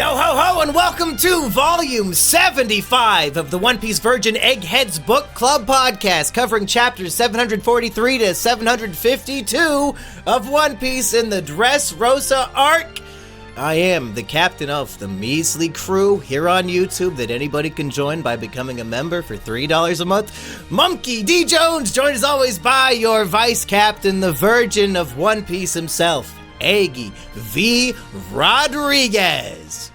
Yo ho ho and welcome to volume 75 of the One Piece Virgin Eggheads Book Club podcast, covering chapters 743 to 752 of One Piece in the Dressrosa arc. I am the captain of the measly crew here on YouTube that anybody can join by becoming a member for $3 a month. Monkey D. Jones, joined as always by your vice captain, the Virgin of One Piece himself, Aggie V. Rodriguez.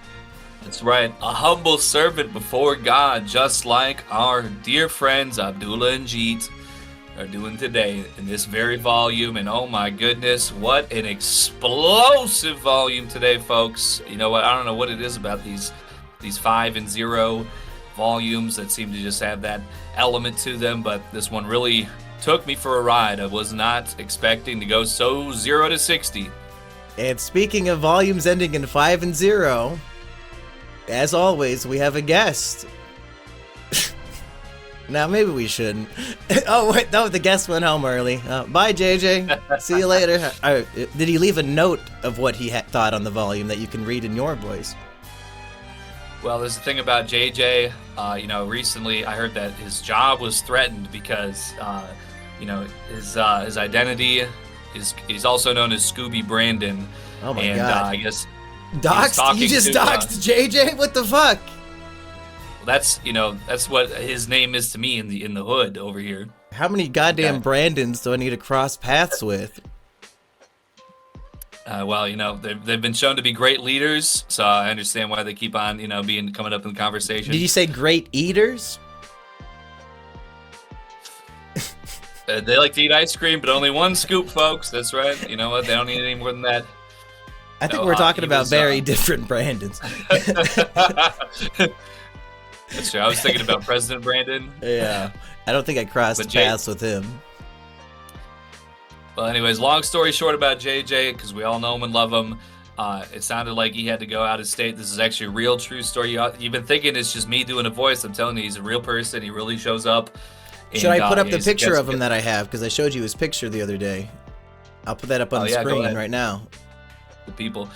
That's right, a humble servant before God, just like our dear friends Abdullah and Jeet are doing today in this very volume. And oh my goodness, what an explosive volume today, folks. You know what, I don't know what it is about these 5 and 0 volumes that seem to just have that element to them, but this one really took me for a ride. I was not expecting to go so 0 to 60. And speaking of volumes ending in 5 and 0, as always, we have a guest. Now, maybe we shouldn't. Oh, wait, no, the guest went home early. Bye, JJ. See you later. Did he leave a note of what he thought on the volume that you can read in your voice? Well, there's the thing about JJ. Recently I heard that his job was threatened because, his identity he's also known as Scooby Brandon. Oh my God. I guess doxed? You just doxed JJ? What the fuck? That's what his name is to me in the hood over here. How many goddamn Brandons do I need to cross paths with? They've been shown to be great leaders, so I understand why they keep on, coming up in the conversation. Did you say great eaters? They like to eat ice cream, but only one scoop, folks. That's right. You know what? They don't need any more than that. I think we're talking about very different Brandons. That's true. I was thinking about President Brandon. Yeah. I don't think I crossed paths with him. Well, anyways, long story short about JJ, because we all know him and love him. It sounded like he had to go out of state. This is actually a real, true story. You've been thinking it's just me doing a voice. I'm telling you, he's a real person. He really shows up. Should I put up the picture of him that I have? Because I showed you his picture the other day. I'll put that up on the screen right now. The people.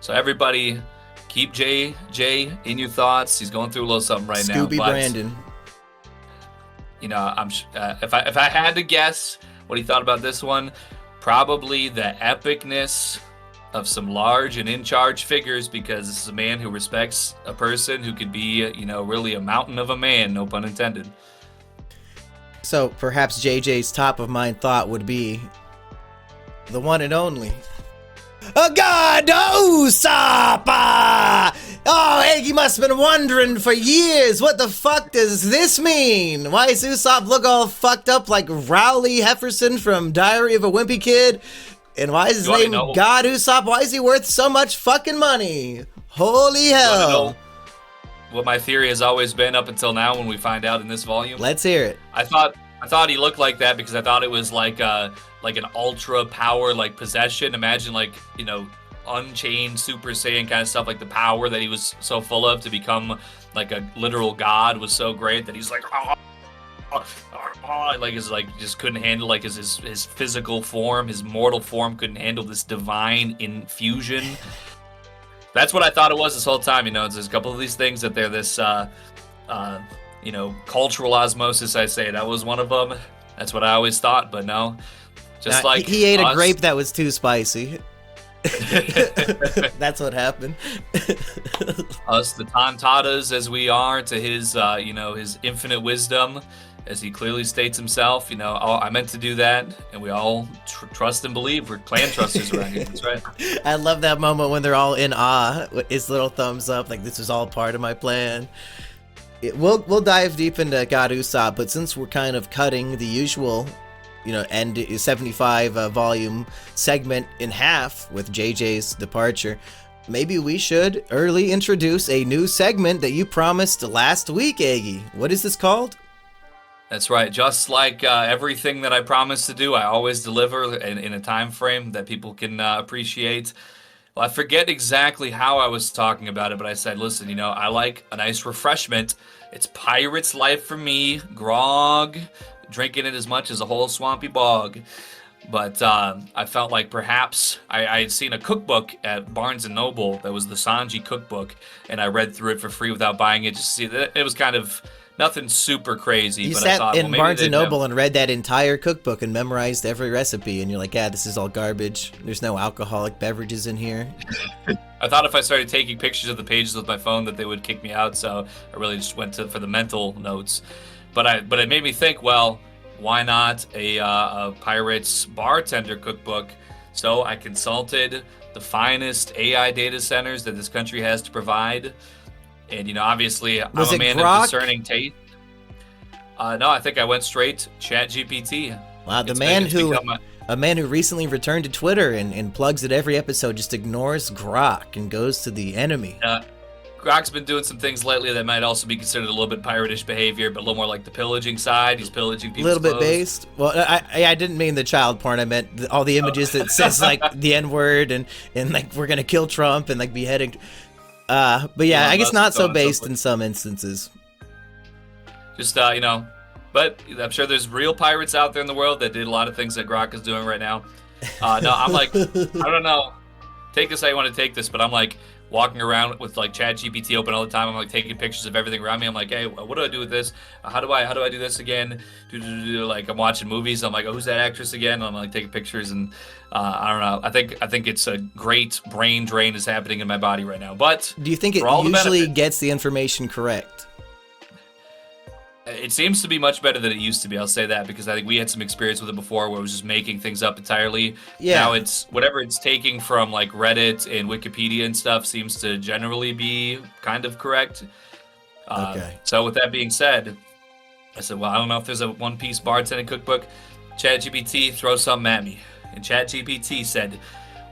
So everybody, keep JJ in your thoughts. He's going through a little something right now. Scooby Brandon. If I had to guess what he thought about this one, probably the epicness of some large and in-charge figures, because this is a man who respects a person who could be, really a mountain of a man, no pun intended. So perhaps JJ's top of mind thought would be the one and only God Usopp! Oh, Aggie must have been wondering for years, what the fuck does this mean? Why does Usopp look all fucked up like Rowley Hefferson from Diary of a Wimpy Kid? And why is his name God Usopp? Why is he worth so much fucking money? Holy hell. What my theory has always been up until now when we find out in this volume? Let's hear it. I thought he looked like that because I thought it was like an ultra power, like possession. Imagine Unchained Super Saiyan kind of stuff, like the power that he was so full of to become like a literal god was so great that he's like, just couldn't handle his physical form, his mortal form couldn't handle this divine infusion. That's what I thought it was this whole time. There's a couple of these things that they're this, cultural osmosis. I say that was one of them. That's what I always thought, but no. Just like he ate a grape that was too spicy. That's what happened. Us, the Tontatas, as we are, to his, his infinite wisdom, as he clearly states himself. I meant to do that, and we all trust and believe. We're clan trusters around here. That's right. I love that moment when they're all in awe with his little thumbs up, like this was all part of my plan. We'll dive deep into God Usopp, but since we're kind of cutting the usual, end 75 volume segment in half with JJ's departure, maybe we should early introduce a new segment that you promised last week, Aggie. What is this called? That's right. Just like everything that I promise to do, I always deliver in a time frame that people can appreciate. Well, I forget exactly how I was talking about it, but I said, listen, I like a nice refreshment. It's pirate's life for me, grog, drinking it as much as a whole swampy bog. But I felt like perhaps I had seen a cookbook at Barnes & Noble that was the Sanji cookbook, and I read through it for free without buying it just to see that it was kind of nothing super crazy. You but sat I thought, in well, maybe Barnes & they'd Noble have- and read that entire cookbook and memorized every recipe, and you're like, yeah, this is all garbage. There's no alcoholic beverages in here. I thought if I started taking pictures of the pages with my phone that they would kick me out, so I really just went for the mental notes. But it made me think, well, why not a pirate's bartender cookbook? So I consulted the finest AI data centers that this country has to provide. And, obviously, I'm a man of discerning taste. No, I think I went straight ChatGPT. Wow, a man who recently returned to Twitter and plugs it every episode just ignores Grok and goes to the enemy. Grok's been doing some things lately that might also be considered a little bit piratish behavior, but a little more like the pillaging side. He's pillaging people's A little bit clothes. based. Well, I didn't mean the child porn. I meant all the images that says like the N-word and like we're gonna kill Trump and like beheading. But yeah, I guess not so based in some instances. Just but I'm sure there's real pirates out there in the world that did a lot of things that Grok is doing right now. No, I'm like, I don't know. Take this how you want to take this, but I'm like walking around with like ChatGPT open all the time. I'm like taking pictures of everything around me. I'm like, hey, what do I do with this? How do I do this again? Like I'm watching movies. I'm like, oh, who's that actress again? And I'm like taking pictures, and I don't know. I think it's a great brain drain is happening in my body right now. But do you think it usually gets the information correct? It seems to be much better than it used to be. I'll say that because I think we had some experience with it before where it was just making things up entirely. Yeah. Now it's whatever it's taking from like Reddit and Wikipedia and stuff seems to generally be kind of correct. Okay. So with that being said, I said, well, I don't know if there's a One Piece bartending cookbook. ChatGPT, throw something at me. And ChatGPT said,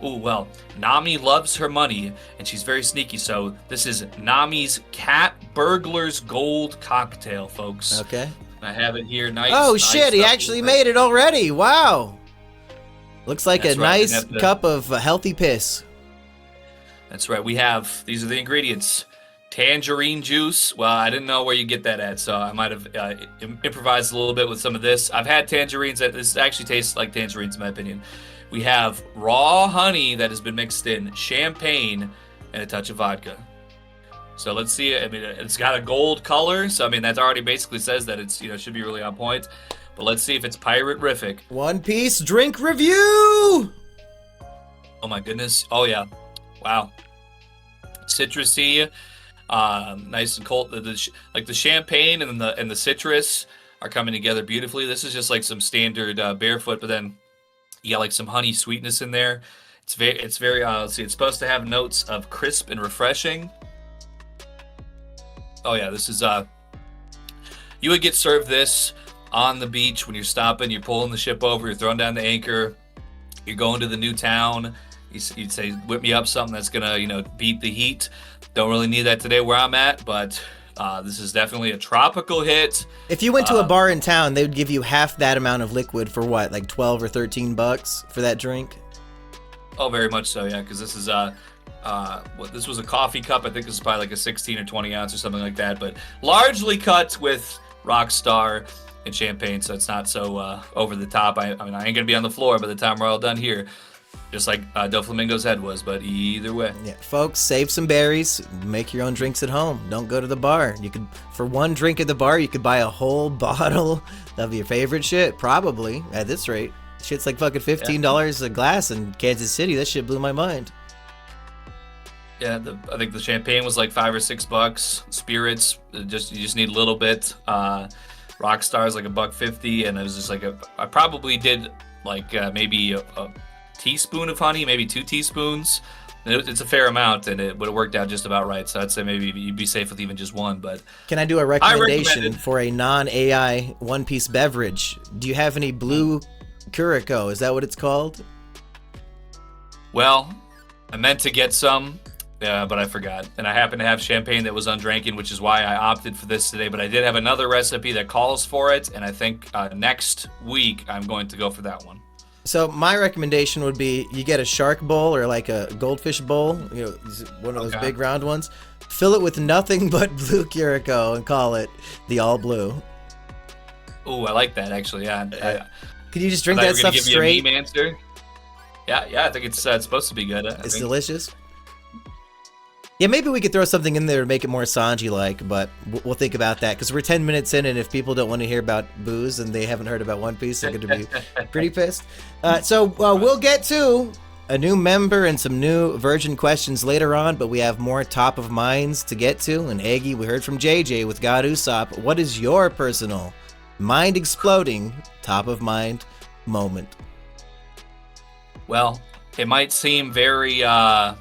ooh, well, Nami loves her money, and she's very sneaky, so this is Nami's Cat Burglar's Gold Cocktail, folks. Okay. I have it here. Nice. Oh, shit, he actually made it already. Wow. Looks like a nice cup of healthy piss. That's right. These are the ingredients. Tangerine juice. Well, I didn't know where you get that at, so I might have improvised a little bit with some of this. I've had tangerines. This actually tastes like tangerines, in my opinion. We have raw honey that has been mixed in, champagne, and a touch of vodka. So let's see. I mean, it's got a gold color, so I mean that already basically says that it's should be really on point. But let's see if it's pirate-rific. One Piece drink review. Oh my goodness. Oh yeah. Wow. Citrusy, nice and cold. Like the champagne and the citrus are coming together beautifully. This is just like some standard barefoot, but then you got like some honey sweetness in there. It's very let's see, it's supposed to have notes of crisp and refreshing. Oh yeah, this is you would get served this on the beach when you're stopping, you're pulling the ship over, you're throwing down the anchor, you're going to the new town. You'd say, whip me up something that's gonna, beat the heat. Don't really need that today where I'm at, but this is definitely a tropical hit. If you went to a bar in town, they would give you half that amount of liquid for what, like $12 or $13 for that drink? Oh, very much so, yeah. Because this is this was a coffee cup. I think this is probably like a 16 or 20 ounce or something like that, but largely cut with Rockstar and champagne, so it's not so over the top. I mean, I ain't gonna be on the floor by the time we're all done here. Just like Doflamingo's head was, but either way. Yeah, folks, save some berries, make your own drinks at home. Don't go to the bar. You could, for one drink at the bar, you could buy a whole bottle of your favorite shit, probably, at this rate. Shit's like fucking $15 a glass in Kansas City. That shit blew my mind. Yeah, I think the champagne was like $5 or $6. Spirits, you just need a little bit. Rockstar is like $1.50, and it was just like I probably did like maybe a teaspoon of honey, maybe 2 teaspoons. It's a fair amount, and it would have worked out just about right. So I'd say maybe you'd be safe with even just one. But can I do a recommendation for a non-AI One Piece beverage? Do you have any blue Curacao? Is that what it's called? Well, I meant to get some, but I forgot. And I happen to have champagne that was undrinking, which is why I opted for this today. But I did have another recipe that calls for it, and I think next week I'm going to go for that one. So my recommendation would be you get a shark bowl or like a goldfish bowl, one of those big round ones. Fill it with nothing but blue Curacao and call it the all blue. Oh, I like that actually. Yeah, Can you just drink I thought that you were stuff gonna give straight? me a meme answer. Yeah, I think it's supposed to be good. It's delicious. Yeah, maybe we could throw something in there to make it more Sanji-like, but we'll think about that, because we're 10 minutes in, and if people don't want to hear about booze and they haven't heard about One Piece, they're going to be pretty pissed. So we'll get to a new member and some new Virgin questions later on, but we have more top of minds to get to. And Eggy, we heard from JJ with God Usopp. What is your personal mind-exploding top of mind moment? Well, it might seem very, I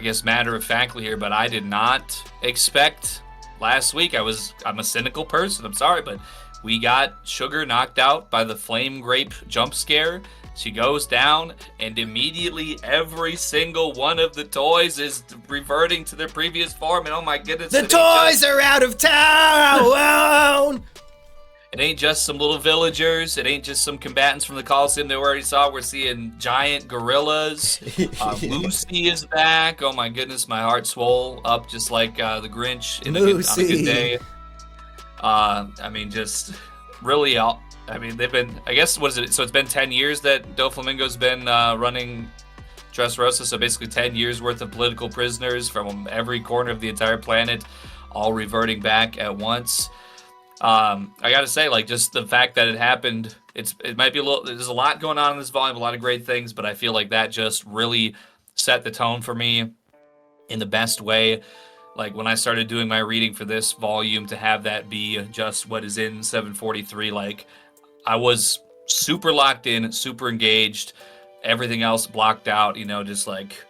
guess, matter-of-factly here, but I did not expect last week. I'm a cynical person, I'm sorry, but we got Sugar knocked out by the flame grape jump scare. She goes down, and immediately every single one of the toys is reverting to their previous form, and oh my goodness. The toys are out of town! It ain't just some little villagers. It ain't just some combatants from the Colosseum that we already saw. We're seeing giant gorillas. Lucy is back. Oh my goodness, my heart swole up just like the Grinch on a good day. I mean, just really, they've been, I guess, what is it? So it's been 10 years that Doflamingo's been running Dressrosa. So basically 10 years worth of political prisoners from every corner of the entire planet, all reverting back at once. I gotta say, like, just the fact that it happened, it might be there's a lot going on in this volume, a lot of great things, but I feel like that just really set the tone for me in the best way. Like, when I started doing my reading for this volume, to have that be just what is in 743, like, I was super locked in, super engaged, everything else blocked out, just like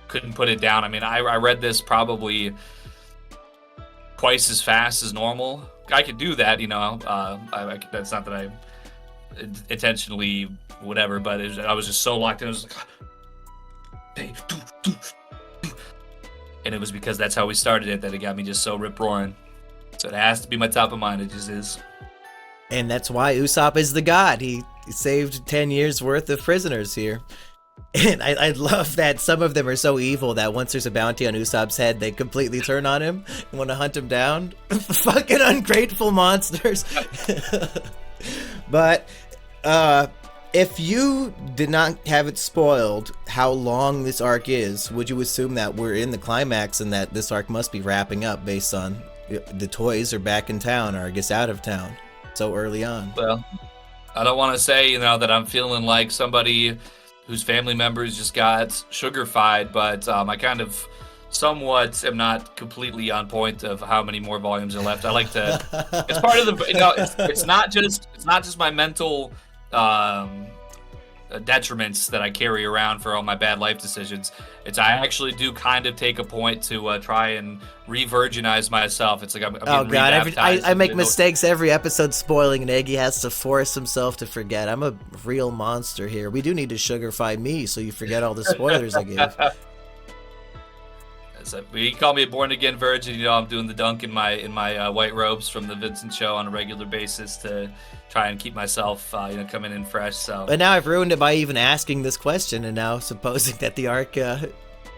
couldn't put it down. I mean, I read this probably twice as fast as normal. I could do that, that's not that I intentionally whatever, but I was just so locked in. It was like, and it was because that's how we started it that it got me just so rip-roaring. So it has to be my top of mind. It just is. And that's why Usopp is the god. He saved 10 years worth of prisoners here. And I love that some of them are so evil that once there's a bounty on Usopp's head, they completely turn on him and want to hunt him down. Fucking ungrateful monsters. But if you did not have it spoiled how long this arc is, would you assume that we're in the climax and that this arc must be wrapping up based on the toys are back in town, or I guess out of town, so early on? Well, I don't want to say, that I'm feeling like somebody whose family members just got sugar-fied, but I kind of somewhat am not completely on point of how many more volumes are left. I like to, it's part of the, it's not just my mental detriments that I carry around for all my bad life decisions. I actually do kind of take a point to try and re-virginize myself. It's like I'm oh god, I make mistakes every episode spoiling, and Eggy has to force himself to forget. I'm a real monster here. We do need to sugarify me so you forget all the spoilers I gave. So, you can call me a born-again virgin. I'm doing the dunk in my white robes from the Vincent show on a regular basis to try and keep myself, coming in fresh. So, but now I've ruined it by even asking this question, and now supposing that the arc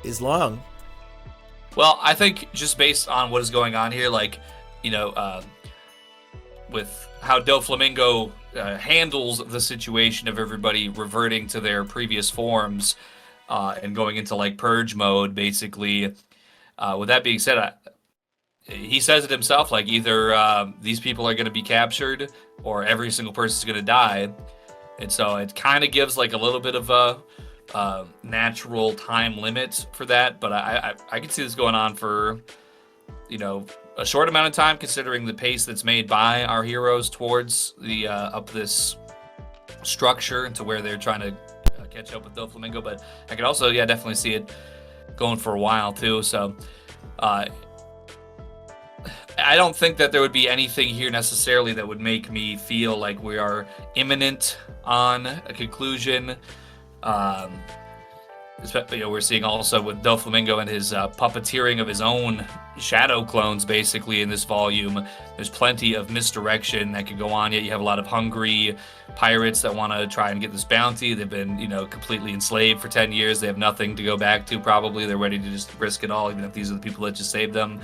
is long. Well, I think just based on what is going on here, like, with how Doflamingo handles the situation of everybody reverting to their previous forms and going into like purge mode, basically. With that being said, he says it himself, like either these people are going to be captured or every single person is going to die. And so it kind of gives like a little bit of a natural time limit for that. But I can see this going on for, a short amount of time, considering the pace that's made by our heroes towards the up this structure to where they're trying to catch up with Doflamingo. But I could also, definitely see it going for a while too. So I don't think that there would be anything here necessarily that would make me feel like we are imminent on a conclusion. We're seeing also with Doflamingo and his puppeteering of his own shadow clones basically in this volume. There's plenty of misdirection that could go on, yet you have a lot of hungry pirates that want to try and get this bounty. They've been, completely enslaved for 10 years. They have nothing to go back to probably. They're ready to just risk it all, even if these are the people that just saved them.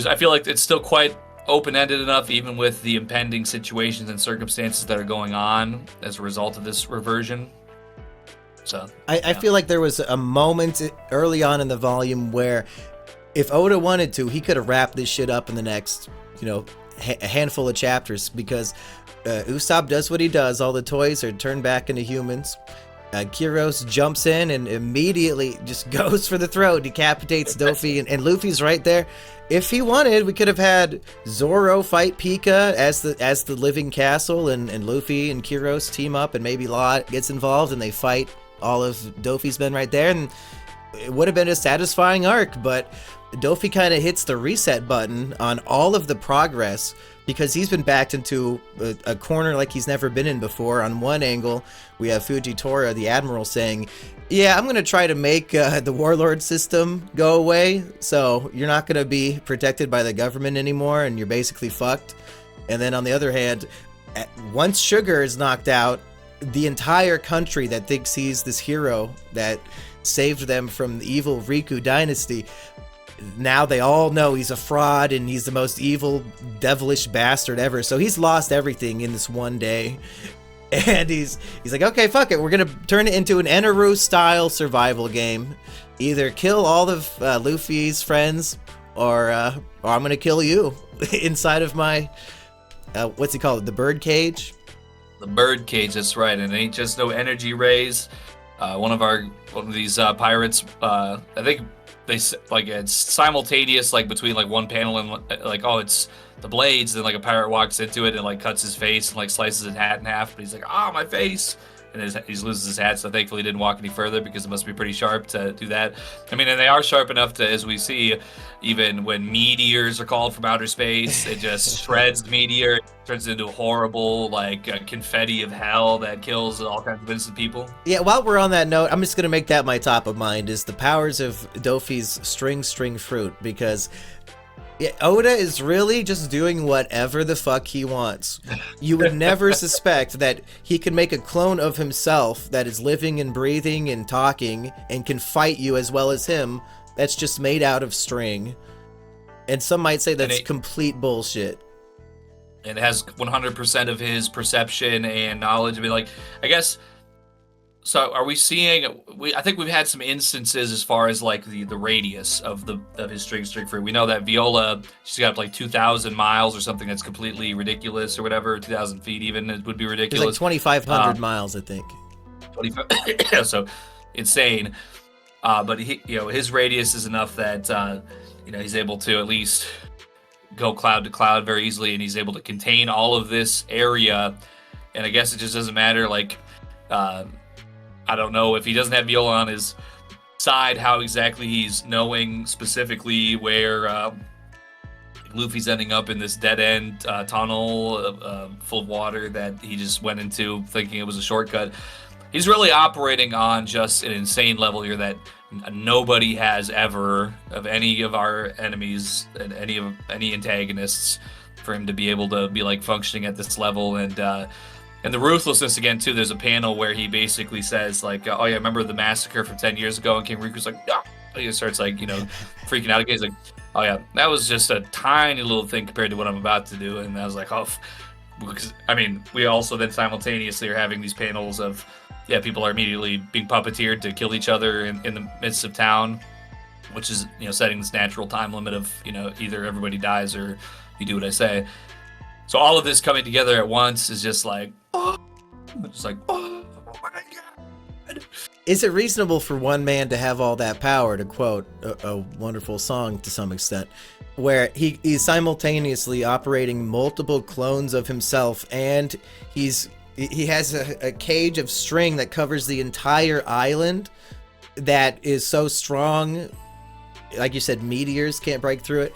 I feel like it's still quite open-ended enough, even with the impending situations and circumstances that are going on as a result of this reversion. So I feel like there was a moment early on in the volume where if Oda wanted to, he could have wrapped this shit up in the next, a handful of chapters, because Usopp does what he does. All the toys are turned back into humans. Kyros jumps in and immediately just goes for the throat, decapitates Dofi, and Luffy's right there. If he wanted, we could have had Zoro fight Pika as the living castle, and Luffy and Kyros team up, and maybe Law gets involved and they fight all of Dofi's men right there, and it would have been a satisfying arc. But Dofi kind of hits the reset button on all of the progress, because he's been backed into a corner like he's never been in before. On one angle, we have Fujitora, the admiral, saying, yeah, I'm going to try to make the warlord system go away, so you're not going to be protected by the government anymore, and you're basically fucked. And then on the other hand, once Sugar is knocked out, the entire country that thinks he's this hero that saved them from the evil Riku dynasty, now they all know he's a fraud and he's the most evil, devilish bastard ever. So he's lost everything in this one day. And he's like, okay, fuck it. We're going to turn it into an Enaru-style survival game. Either kill all of Luffy's friends, or I'm going to kill you inside of my, what's he called? The BIRDCAGE? The BIRDCAGE, that's right. And it ain't just no energy rays. One of these pirates, I think they like it's simultaneous, like between like one panel and like, oh, it's the blades, then like a pirate walks into it and like cuts his face and like slices his hat in half, but he's like, oh, my face, and he loses his hat. So thankfully he didn't walk any further, because it must be pretty sharp to do that. I mean, and they are sharp enough to, as we see, even when meteors are called from outer space, it just shreds the meteor, turns into a horrible like confetti of hell that kills all kinds of innocent people. Yeah, while we're on that note, I'm just gonna make that my top of mind, is the powers of Dofi's string fruit, because Oda is really just doing whatever the fuck he wants. You would never suspect that he can make a clone of himself that is living and breathing and talking and can fight you as well as him, that's just made out of string. And some might say that's complete bullshit. It has 100% of his perception and knowledge. I mean, like, I guess. So, are we seeing? I think we've had some instances as far as like the radius of his string fruit. We know that Viola, she's got like 2,000 miles or something that's completely ridiculous, or whatever. 2,000 feet even, it would be ridiculous. It's like 2,500 miles, I think. 25. So insane. But his radius is enough that he's able to at least go cloud to cloud very easily, and he's able to contain all of this area. And I guess it just doesn't matter, like, I don't know if he doesn't have Viola on his side, how exactly he's knowing specifically where Luffy's ending up in this dead-end tunnel full of water that he just went into thinking it was a shortcut. He's really operating on just an insane level here that nobody has ever, of any of our enemies and any antagonists, for him to be able to be like functioning at this level. And the ruthlessness again too. There's a panel where he basically says like, oh yeah, remember the massacre from 10 years ago? And King Riku's like, no. He starts like, freaking out again. He's like, oh yeah, that was just a tiny little thing compared to what I'm about to do. And I was like, oh, because I mean, we also then simultaneously are having these panels of, yeah, people are immediately being puppeteered to kill each other in the midst of town, which is, setting this natural time limit of, either everybody dies or you do what I say. So all of this coming together at once is just like, oh my God. Is it reasonable for one man to have all that power, to quote a wonderful song to some extent, where he's simultaneously operating multiple clones of himself, and he has a cage of string that covers the entire island that is so strong, like you said, meteors can't break through it?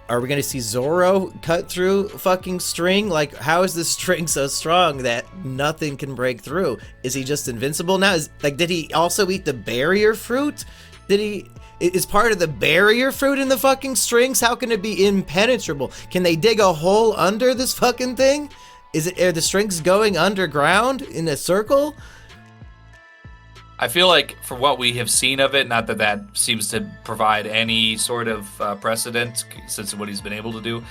Are we going to see Zoro cut through fucking string? Like, how is this string so strong that nothing can break through? Is he just invincible now? Did he also eat the barrier fruit? Is part of the barrier fruit in the fucking strings? How can it be impenetrable? Can they dig a hole under this fucking thing? Are the strings going underground in a circle? I feel like for what we have seen of it, not that seems to provide any sort of precedent since what he's been able to do,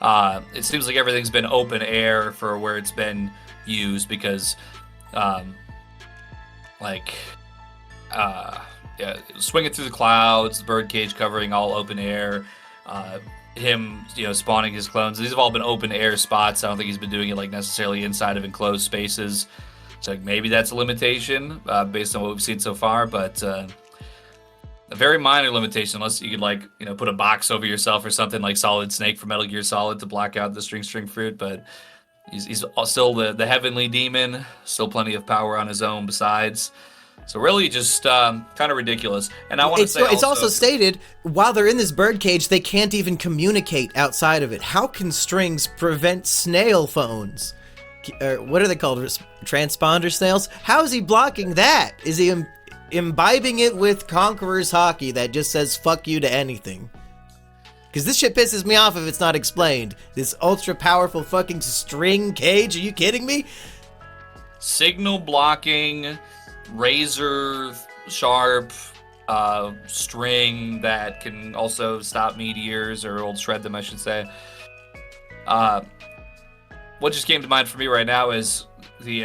It seems like everything's been open air for where it's been used because, yeah, swinging through the clouds, the birdcage covering all open air, him, spawning his clones. These have all been open air spots. I don't think he's been doing it like necessarily inside of enclosed spaces. So maybe that's a limitation based on what we've seen so far, but a very minor limitation, unless you could put a box over yourself or something like Solid Snake from Metal Gear Solid to block out the string fruit. But he's still the heavenly demon, still plenty of power on his own besides. So really just kind of ridiculous. And I want to say it's also stated, while they're in this birdcage, they can't even communicate outside of it. How can strings prevent snail phones? What are they called? Transponder snails? How is he blocking that? Is he imbibing it with Conqueror's Haki that just says fuck you to anything? Because this shit pisses me off if it's not explained. This ultra powerful fucking string cage, are you kidding me? Signal blocking, razor sharp string that can also stop meteors, or will shred them, I should say. What just came to mind for me right now is the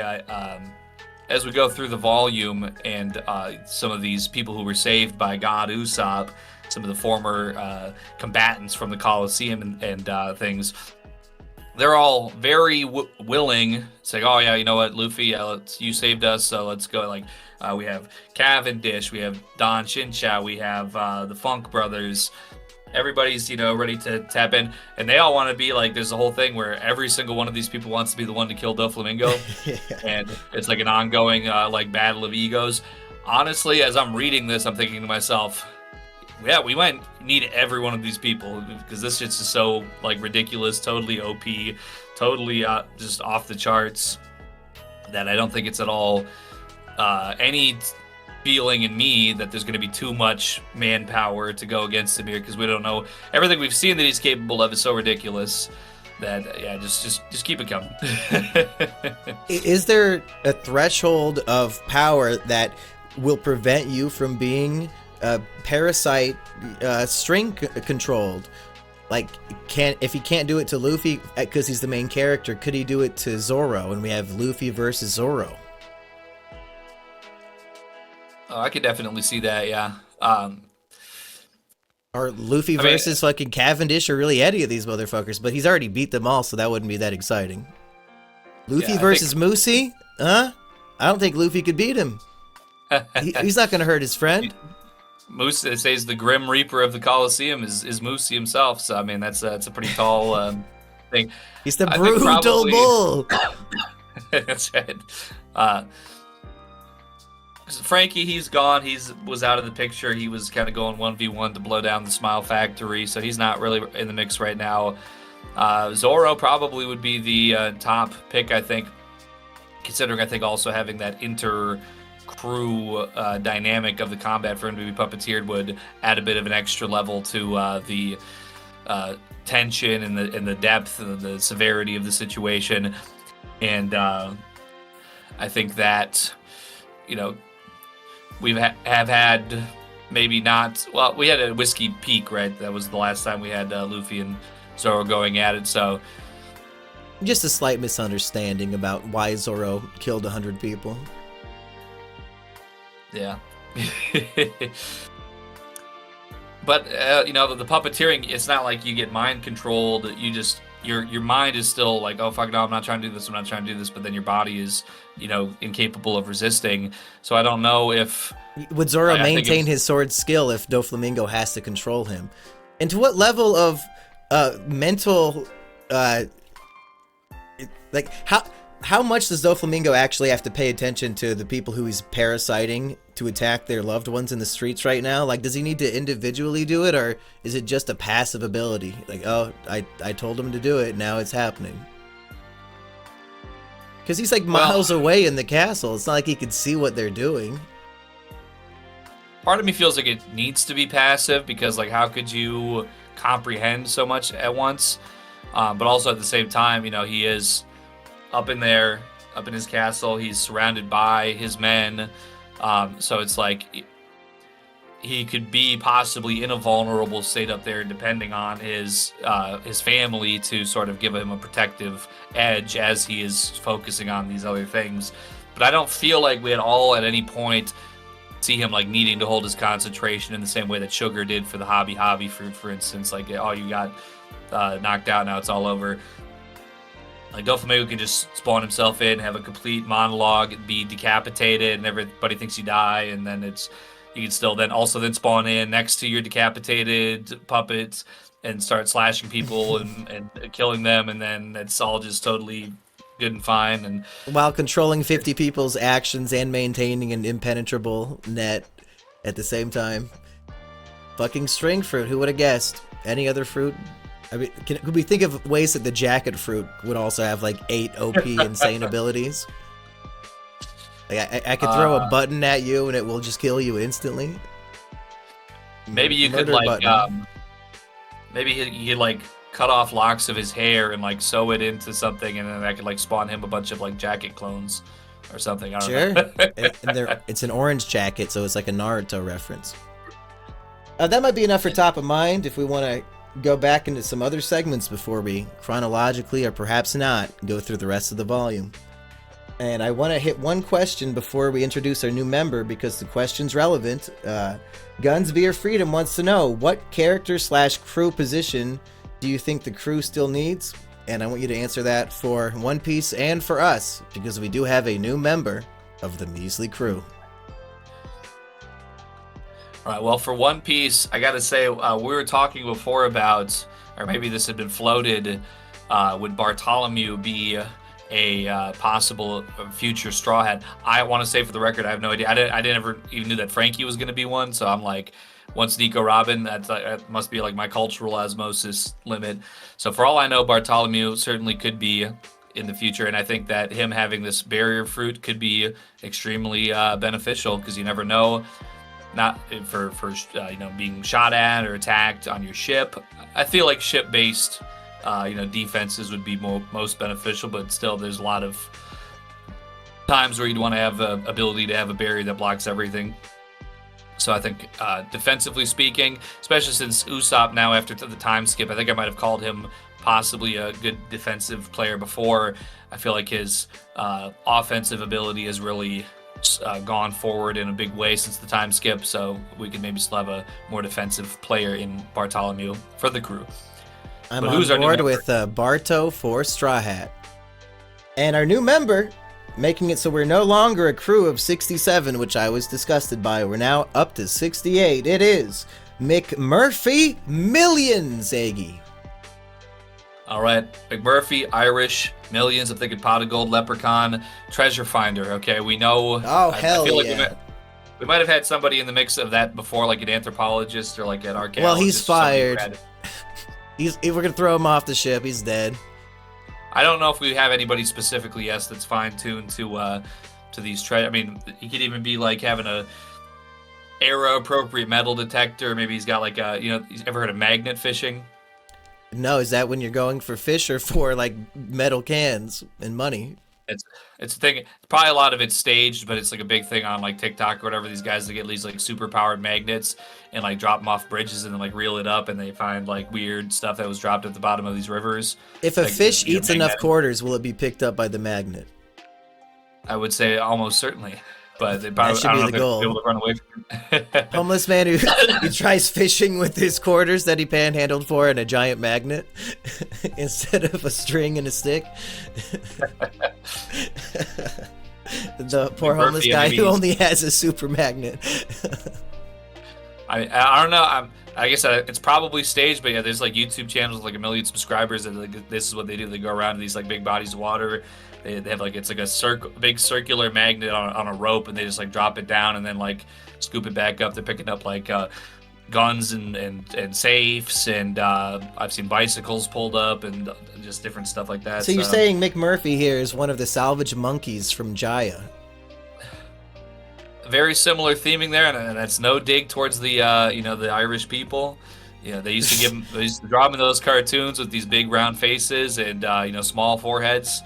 as we go through the volume and some of these people who were saved by God Usopp, some of the former combatants from the Colosseum and things, they're all very willing, saying, "Oh yeah, you know what, Luffy, you saved us, so let's go." Like we have Cavendish, we have Don Shincha, we have the Funk Brothers. Everybody's, ready to tap in, and they all want to be like, there's a whole thing where every single one of these people wants to be the one to kill Doflamingo. Yeah. And it's like an ongoing, battle of egos. Honestly, as I'm reading this, I'm thinking to myself, yeah, we might need every one of these people, because this shit's just so, ridiculous, totally OP, totally just off the charts, that I don't think it's at all any feeling in me that there's going to be too much manpower to go against him here, because we don't know. Everything we've seen that he's capable of is so ridiculous that just keep it coming. Is there a threshold of power that will prevent you from being parasite string controlled? Like, if he can't do it to Luffy because he's the main character, could he do it to Zoro? And we have Luffy versus Zoro. Oh, I could definitely see that, yeah. Or Luffy versus fucking Cavendish, or really any of these motherfuckers, but he's already beat them all, so that wouldn't be that exciting. Luffy versus Moosey? Huh? I don't think Luffy could beat him. He's not going to hurt his friend. Moose, it says the Grim Reaper of the Colosseum is Moosey himself, so I mean that's a pretty tall thing. He's the brutal bull. That's right. Frankie, he's gone. He was out of the picture. He was kind of going 1v1 to blow down the Smile Factory, so he's not really in the mix right now. Zoro probably would be the top pick, I think, considering I think also having that inter-crew dynamic of the combat for him to be puppeteered would add a bit of an extra level to the tension and the depth and the severity of the situation. And I think that, we have had maybe not... Well, we had a Whiskey Peak, right? That was the last time we had Luffy and Zoro going at it, so... Just a slight misunderstanding about why Zoro killed 100 people. Yeah. But, the puppeteering, it's not like you get mind-controlled. You just... Your mind is still like, oh, fuck, no, I'm not trying to do this, but then your body is, incapable of resisting. So I don't know if... Would Zoro maintain his sword skill if Doflamingo has to control him? And to what level of mental... How much does Doflamingo actually have to pay attention to the people who he's parasiting to attack their loved ones in the streets right now? Like, does he need to individually do it, or is it just a passive ability? Like, oh, I told him to do it, now it's happening. Because he's like miles away in the castle. It's not like he could see what they're doing. Part of me feels like it needs to be passive, because, like, how could you comprehend so much at once? But also at the same time, he is... up in his castle, he's surrounded by his men, so it's like he could be possibly in a vulnerable state up there, depending on his family to sort of give him a protective edge as he is focusing on these other things. But I don't feel like we at all at any point see him like needing to hold his concentration in the same way that Sugar did for the hobby for instance. Like, oh, you got knocked out, now it's all over. Like, Doflamingo can just spawn himself in, have a complete monologue, be decapitated, and everybody thinks you die, and then you can still then spawn in next to your decapitated puppets and start slashing people and killing them, and then it's all just totally good and fine. And while controlling 50 people's actions and maintaining an impenetrable net at the same time. Fucking string fruit, who would have guessed? Any other fruit? I mean, could we think of ways that the jacket fruit would also have like 8 OP insane abilities? Like I could throw a button at you and it will just kill you instantly. Maybe you could like maybe he like cut off locks of his hair and like sew it into something, and then that could like spawn him a bunch of like jacket clones or something. I don't know. And it's an orange jacket, so it's like a Naruto reference. That might be enough for top of mind. If we want to go back into some other segments before we chronologically, or perhaps not, go through the rest of the volume. And I want to hit one question before we introduce our new member, because the question's relevant. Guns Beer Freedom wants to know, what character/crew position do you think the crew still needs? And I want you to answer that for One Piece and for us, because we do have a new member of the Measly crew. All right, well, for One Piece, I got to say, we were talking before about, or maybe this had been floated, would Bartholomew be a possible future Straw Hat? I want to say, for the record, I have no idea. I didn't ever even knew that Frankie was going to be one, so I'm like, once Nico Robin, that must be like my cultural osmosis limit. So for all I know, Bartholomew certainly could be in the future, and I think that him having this barrier fruit could be extremely beneficial, because you never know. Not for being shot at or attacked on your ship. I feel like ship-based defenses would be most beneficial, but still there's a lot of times where you'd want to have the ability to have a barrier that blocks everything. So I think defensively speaking, especially since Usopp now after the time skip, I think I might have called him possibly a good defensive player before. I feel like his offensive ability has really gone forward in a big way since the time skip, so we could maybe still have a more defensive player in Bartholomew for the crew. I'm on board with Barto for Straw Hat. And our new member, making it so we're no longer a crew of 67, which I was disgusted by. We're now up to 68. It is McMurphy Millions, Aggie. All right, McMurphy, Irish, Millions. I'm thinking Pot of Gold, Leprechaun, Treasure Finder. Okay, we know. Oh, hell I feel yeah. Like we might have had somebody in the mix of that before, like an anthropologist or like an archaeologist. Well, he's fired. We're going to throw him off the ship. He's dead. I don't know if we have anybody specifically, yes, that's fine-tuned to these treasure. I mean, he could even be like having a era-appropriate metal detector. Maybe he's got like he's ever heard of magnet fishing? No, is that when you're going for fish or for like metal cans and money? It's a thing. Probably a lot of it's staged, but it's like a big thing on like TikTok or whatever. These guys that get these like super powered magnets and like drop them off bridges and then like reel it up, and they find like weird stuff that was dropped at the bottom of these rivers. If a fish eats enough quarters, will it be picked up by the magnet? I would say almost certainly. But they probably, that should be the goal. Be able to run away from it. Homeless man who tries fishing with his quarters that he panhandled for and a giant magnet instead of a string and a stick. The poor homeless guy who only has a super magnet. I don't know. I guess it's probably staged, but yeah, there's like YouTube channels with like 1 million subscribers, and like, this is what they do. They go around to these like big bodies of water. They have like, it's like a big circular magnet on a rope, and they just like drop it down and then like scoop it back up. They're picking up like guns and safes, and I've seen bicycles pulled up and just different stuff like that. So you're saying McMurphy here is one of the salvage monkeys from Jaya? Very similar theming there, and that's no dig towards the the Irish people. Yeah, they used to draw them in those cartoons with these big round faces and small foreheads.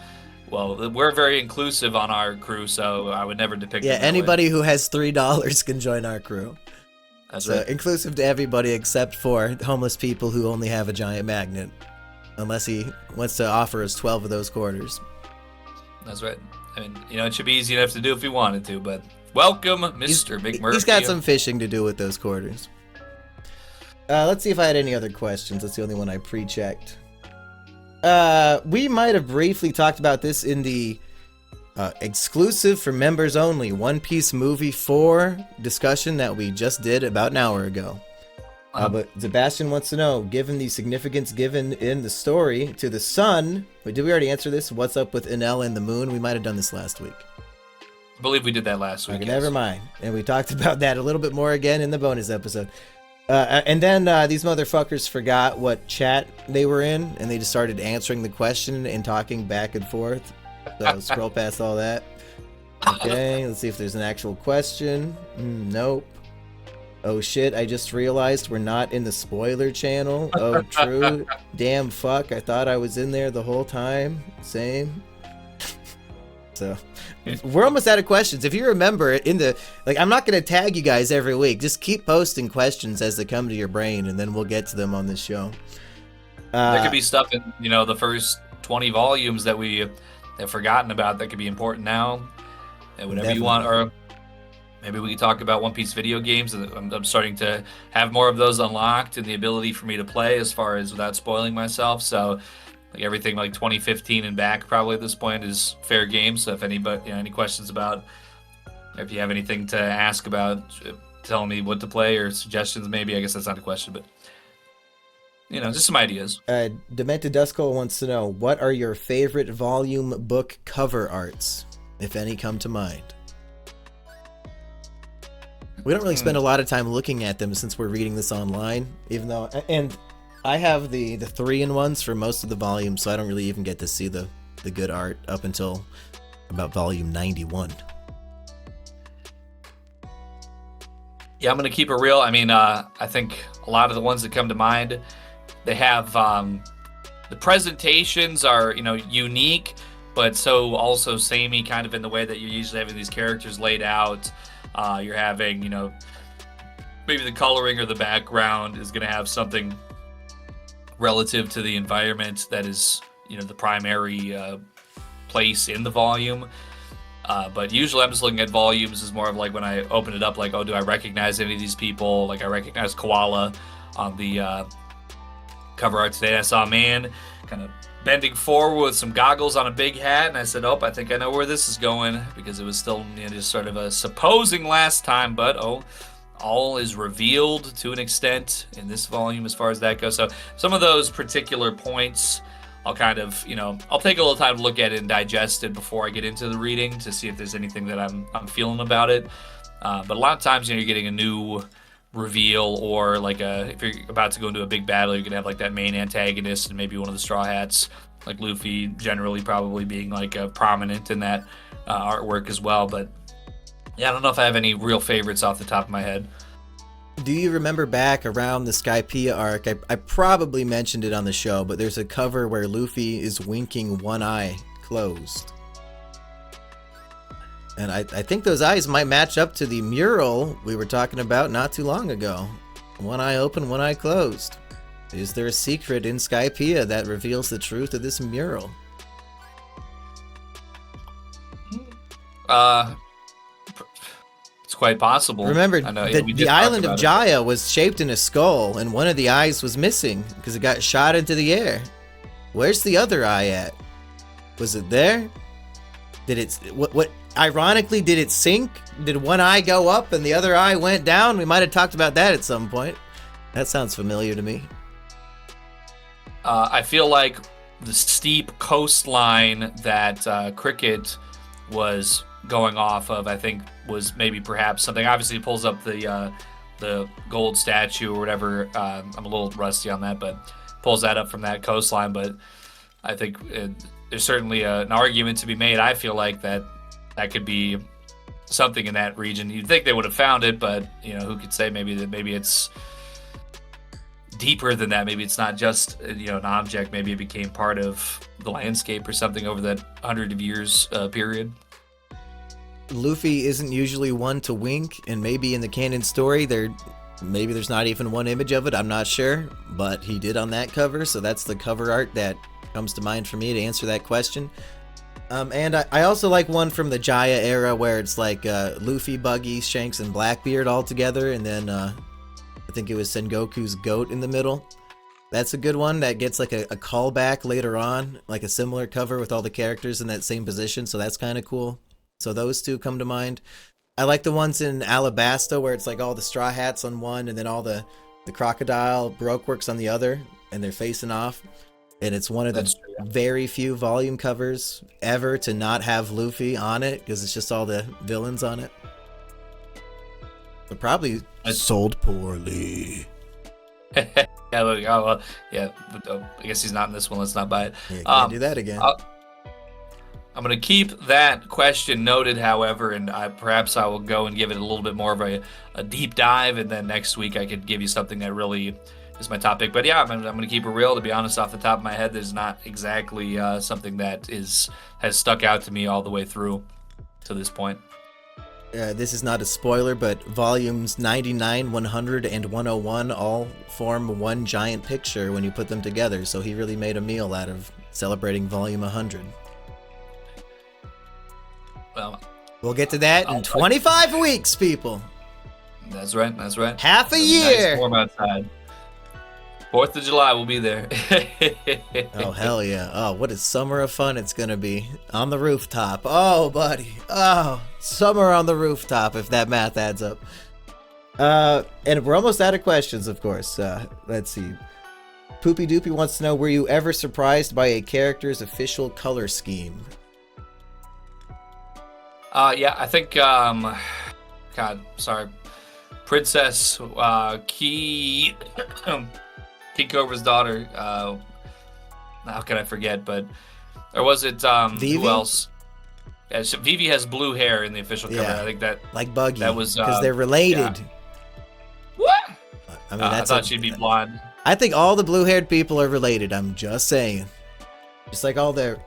Well, we're very inclusive on our crew, so I would never depict. Yeah, anybody who has $3 can join our crew. That's So right. inclusive to everybody except for homeless people who only have a giant magnet. Unless he wants to offer us 12 of those quarters. That's right. I mean, it should be easy enough to do if he wanted to, but welcome, Mr. Big Murphy. He's got some fishing to do with those quarters. Let's see if I had any other questions. That's the only one I pre-checked. We might have briefly talked about this in the exclusive for members only One Piece Movie 4 discussion that we just did about an hour ago. But Sebastian wants to know, given the significance given in the story to the sun, wait, did we already answer this? What's up with Enel and the moon? We might have done this last week. I believe we did that last week. Okay, never mind. And we talked about that a little bit more again in the bonus episode. And then these motherfuckers forgot what chat they were in, and they just started answering the question and talking back and forth. So I'll scroll past all that. Okay, let's see if there's an actual question. Nope. Oh shit, I just realized we're not in the spoiler channel. Oh, true. Damn, fuck, I thought I was in there the whole time. Same. So, we're almost out of questions. If you remember, I'm not going to tag you guys every week. Just keep posting questions as they come to your brain, and then we'll get to them on this show. There could be stuff in, the first 20 volumes that we have forgotten about that could be important now. And whatever you want, or maybe we could talk about One Piece video games. I'm starting to have more of those unlocked and the ability for me to play as far as without spoiling myself. So everything like 2015 and back probably at this point is fair game. So if anybody, any questions about, if you have anything to ask about, telling me what to play or suggestions, maybe, I guess that's not a question, but just some ideas. Demented Duskull wants to know, what are your favorite volume book cover arts, if any come to mind? We don't really spend a lot of time looking at them since we're reading this online, even though, and I have the 3-in-1s for most of the volumes, so I don't really even get to see the good art up until about volume 91. Yeah, I'm going to keep it real. I mean, I think a lot of the ones that come to mind, they have, the presentations are, unique, but so also samey kind of in the way that you're usually having these characters laid out. You're having, maybe the coloring or the background is going to have something relative to the environment that is, the primary place in the volume. But usually I'm just looking at volumes as more of like when I open it up, like, oh, do I recognize any of these people? Like I recognize Koala on the cover art today. I saw a man kind of bending forward with some goggles on a big hat, and I said, oh, I think I know where this is going, because it was still just sort of a supposing last time, but all is revealed to an extent in this volume as far as that goes. So some of those particular points, I'll kind of, I'll take a little time to look at it and digest it before I get into the reading to see if there's anything that I'm feeling about it. But a lot of times, you're getting a new reveal, or like if you're about to go into a big battle, you're gonna have like that main antagonist and maybe one of the Straw Hats, like Luffy, generally probably being like prominent in that artwork as well. But yeah, I don't know if I have any real favorites off the top of my head. Do you remember back around the Skypiea arc? I probably mentioned it on the show, but there's a cover where Luffy is winking one eye closed. And I think those eyes might match up to the mural we were talking about not too long ago. One eye open, one eye closed. Is there a secret in Skypiea that reveals the truth of this mural? It's quite possible. Remember, the island of Jaya was shaped in a skull, and one of the eyes was missing because it got shot into the air. Where's the other eye at? Was it there? Did it... What ironically, did it sink? Did one eye go up and the other eye went down? We might have talked about that at some point. That sounds familiar to me. I feel like the steep coastline that Cricket was going off of, I think, was maybe perhaps something. Obviously, it pulls up the gold statue or whatever. I'm a little rusty on that, but pulls that up from that coastline. But I think there's certainly an argument to be made. I feel like that could be something in that region. You'd think they would have found it, but who could say? Maybe it's deeper than that. Maybe it's not just an object. Maybe it became part of the landscape or something over that 100 of years period. Luffy isn't usually one to wink, and maybe in the canon story they're Maybe there's not even one image of it, I'm not sure, but he did on that cover, so that's the cover art that comes to mind for me to answer that question. And I also like one from the Jaya era where it's like Luffy, Buggy, Shanks, and Blackbeard all together, and then I think it was Sengoku's goat in the middle. That's a good one that gets like a callback later on, like a similar cover with all the characters in that same position, so that's kind of cool. So those two come to mind. I like the ones in Alabasta where it's like all the Straw Hats on one and then all the crocodile Baroqueworks on the other, and they're facing off. And it's one of the very few volume covers ever to not have Luffy on it because it's just all the villains on it. But probably sold poorly. Yeah, look, oh, well, yeah. I guess he's not in this one. Let's not buy it. Yeah, can't do that again. I'm going to keep that question noted, however, and perhaps I will go and give it a little bit more of a deep dive, and then next week I could give you something that really is my topic. But yeah, I'm going to keep it real. To be honest, off the top of my head, there's not exactly something that has stuck out to me all the way through to this point. This is not a spoiler, but volumes 99, 100, and 101 all form one giant picture when you put them together, so he really made a meal out of celebrating volume 100. Well, we'll get to that in 25 weeks, people. That's right. Half a year. Nice warm outside. 4th of July, we'll be there. Oh, hell yeah. Oh, what a summer of fun it's going to be. On the rooftop. Oh, buddy. Oh, summer on the rooftop, if that math adds up. And we're almost out of questions, of course. Let's see. Poopy Doopy wants to know, were you ever surprised by a character's official color scheme? Yeah, I think, God, sorry. Princess, King Cobra's daughter, how can I forget, but, or was it, Vivi? Who else? Yeah, Vivi has blue hair in the official cover. Yeah, I think that, like Buggy, that was, because they're related. Yeah. What? I mean, I thought she'd be blonde. I think all the blue-haired people are related, I'm just saying. Just like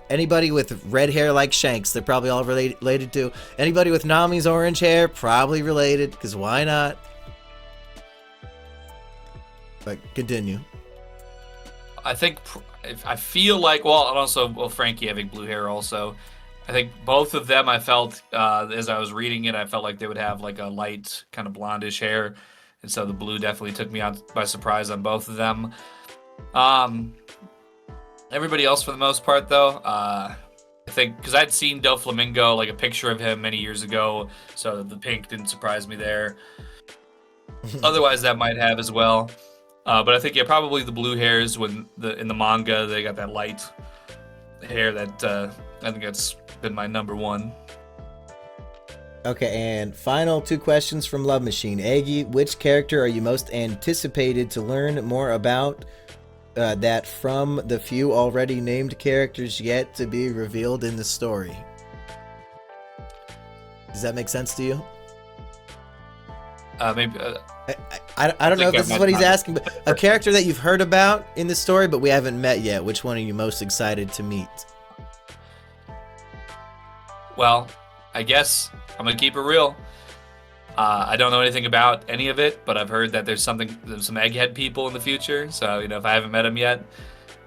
anybody with red hair like Shanks, they're probably all related to. Anybody with Nami's orange hair, probably related, because why not? But continue. I think, I feel like, and also, Frankie having blue hair also. I think both of them, I felt, as I was reading it, I felt like they would have like a light, kind of blondish hair. And so the blue definitely took me out by surprise on both of them. Everybody else, for the most part, though, I think, because I'd seen Doflamingo, like a picture of him many years ago, so the pink didn't surprise me there. Otherwise, that might have as well. But I think, yeah, probably the blue hairs in the manga, they got that light hair that I think that's been my number one. Okay, and final 2 questions from Love Machine. Eggy, which character are you most anticipated to learn more about? That from the few already named characters yet to be revealed in the story. Does that make sense to you? Maybe. I don't know if this is what he's asking, but a character that you've heard about in the story but we haven't met yet. Which one are you most excited to meet? Well, I guess I'm gonna keep it real. I don't know anything about any of it, but I've heard that there's some egghead people in the future. So, if I haven't met them yet,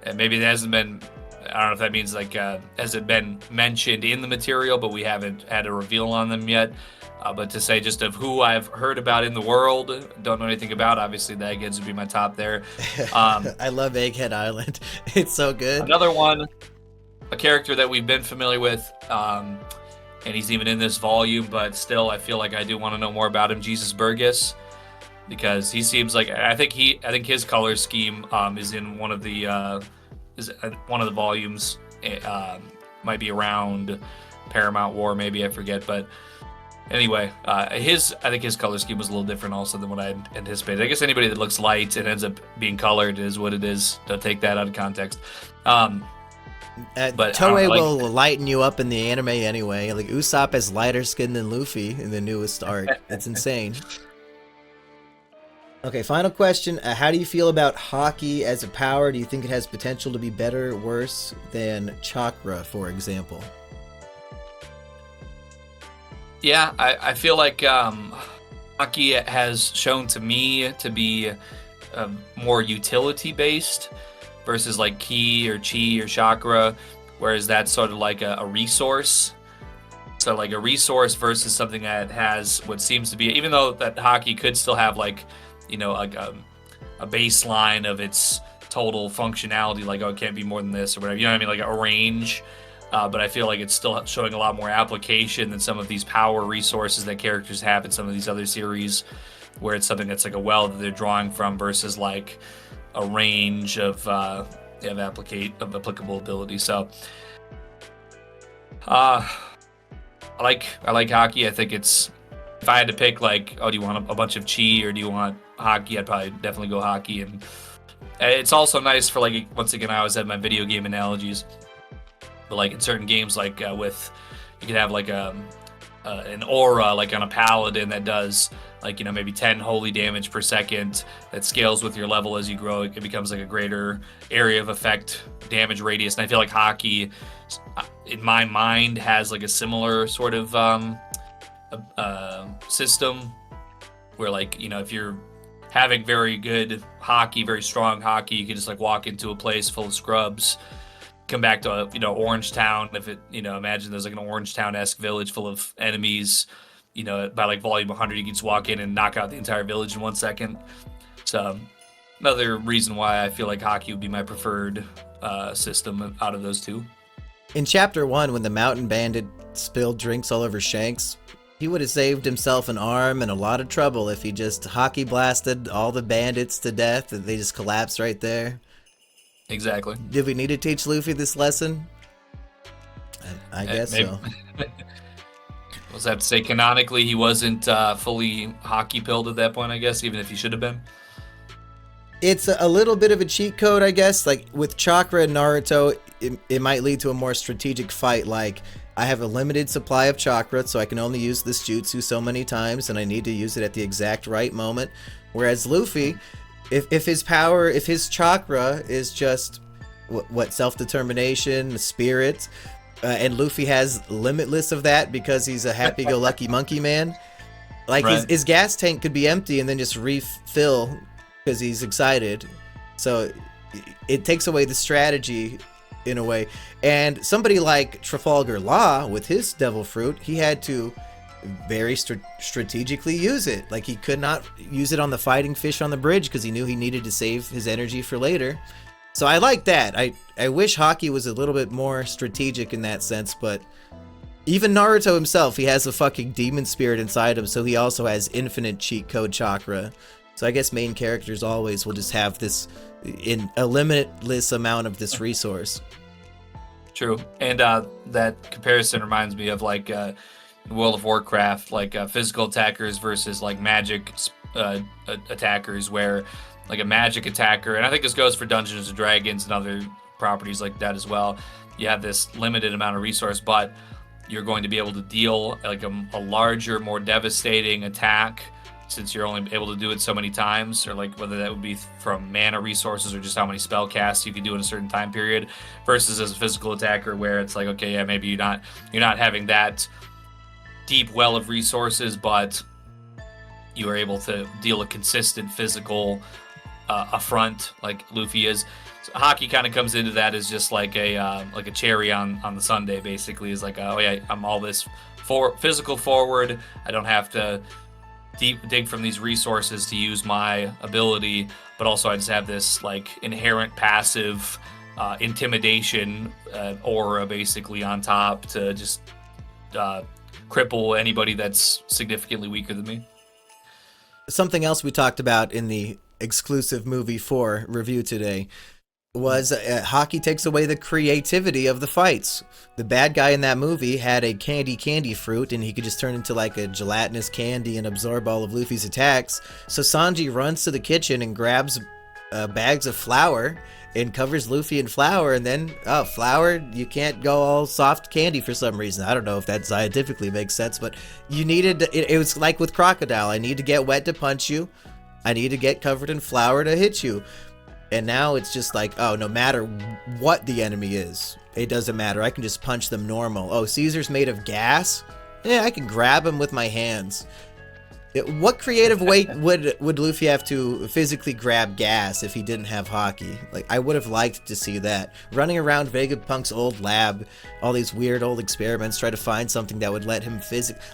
and maybe it hasn't been, I don't know if that means like, has it been mentioned in the material, but we haven't had a reveal on them yet. But to say just of who I've heard about in the world, don't know anything about, obviously the eggheads would be my top there. I love Egghead Island. It's so good. Another one, a character that we've been familiar with, and he's even in this volume, but still, I feel like I do want to know more about him. Jesus Burgess, because he seems like I think his color scheme is in one of the volumes. Might be around Paramount War, maybe, I forget. But anyway, I think his color scheme was a little different also than what I anticipated. I guess anybody that looks light and ends up being colored is what it is. Don't take that out of context. But Toei will lighten you up in the anime anyway. Like Usopp has lighter skin than Luffy in the newest arc. It's insane. Okay, final question. How do you feel about Haki as a power? Do you think it has potential to be better or worse than Chakra, for example? Yeah, I feel like Haki has shown to me to be more utility based versus like ki or chi or chakra, whereas that's sort of like a resource. So like a resource versus something that has what seems to be, even though that Haki could still have like, like a baseline of its total functionality, like, oh, it can't be more than this or whatever, you know what I mean, like a range. But I feel like it's still showing a lot more application than some of these power resources that characters have in some of these other series, where it's something that's like a well that they're drawing from versus like a range of applicable ability. So, I like Haki. I think it's, if I had to pick, like, oh, do you want a bunch of chi or do you want Haki? I'd probably definitely go Haki. And it's also nice for, like, once again, I always have my video game analogies. But like in certain games, like with, you could have like an aura like on a paladin that does like, maybe 10 holy damage per second that scales with your level as you grow. It becomes like a greater area of effect damage radius. And I feel like Haki, in my mind, has like a similar sort of system where, like, if you're having very good Haki, very strong Haki, you can just like walk into a place full of scrubs, come back to Orange Town. If it, imagine there's like an Orange Town-esque village full of enemies, by like volume 100, you can just walk in and knock out the entire village in 1 second. So another reason why I feel like Haki would be my preferred system out of those two. In Chapter 1, when the mountain bandit spilled drinks all over Shanks, he would have saved himself an arm and a lot of trouble if he just Haki blasted all the bandits to death and they just collapsed right there. Exactly. Did we need to teach Luffy this lesson? I guess maybe. So. Was that to say canonically he wasn't fully Haki pilled at that point, I guess, even if he should have been? It's a little bit of a cheat code, I guess. Like with Chakra and Naruto, it might lead to a more strategic fight. Like, I have a limited supply of Chakra, so I can only use this jutsu so many times, and I need to use it at the exact right moment. Whereas Luffy, if his chakra is just what self-determination, spirit, and Luffy has limitless of that because he's a happy-go-lucky monkey man, like right. his gas tank could be empty and then just refill because he's excited. So it takes away the strategy in a way. And somebody like Trafalgar Law with his devil fruit, he had to very strategically use it. Like, he could not use it on the fighting fish on the bridge because he knew he needed to save his energy for later. So I like that. I wish Haki was a little bit more strategic in that sense, but even Naruto himself, he has a fucking demon spirit inside him, so he also has infinite cheat code chakra. So I guess main characters always will just have this in a limitless amount of this resource. True. And that comparison reminds me of like World of Warcraft, like physical attackers versus like magic attackers, where like a magic attacker, and I think this goes for Dungeons and Dragons and other properties like that as well, you have this limited amount of resource, but you're going to be able to deal like a larger, more devastating attack since you're only able to do it so many times, or like whether that would be from mana resources or just how many spell casts you can do in a certain time period, versus as a physical attacker where it's like, okay, yeah, maybe you're not having that deep well of resources, but you are able to deal a consistent physical affront like Luffy is. So Haki kind of comes into that as just like a cherry on the sundae, basically. Is like, oh yeah, I'm all this physical forward. I don't have to dig from these resources to use my ability, but also I just have this like inherent passive intimidation aura basically on top to just cripple anybody that's significantly weaker than me. Something else we talked about in the exclusive movie 4 review today was Haki takes away the creativity of the fights. The bad guy in that movie had a candy fruit, and he could just turn into like a gelatinous candy and absorb all of Luffy's attacks. So Sanji runs to the kitchen and grabs bags of flour and covers Luffy in flour, and then, flour, you can't go all soft candy for some reason. I don't know if that scientifically makes sense, but you needed, it was like with Crocodile, I need to get wet to punch you, I need to get covered in flour to hit you. And now it's just like, oh, no matter what the enemy is, it doesn't matter, I can just punch them normal. Oh, Caesar's made of gas? Yeah, I can grab him with my hands. What creative way would Luffy have to physically grab gas if he didn't have Haki? Like, I would have liked to see that. Running around Vegapunk's old lab, all these weird old experiments, try to find something that would let him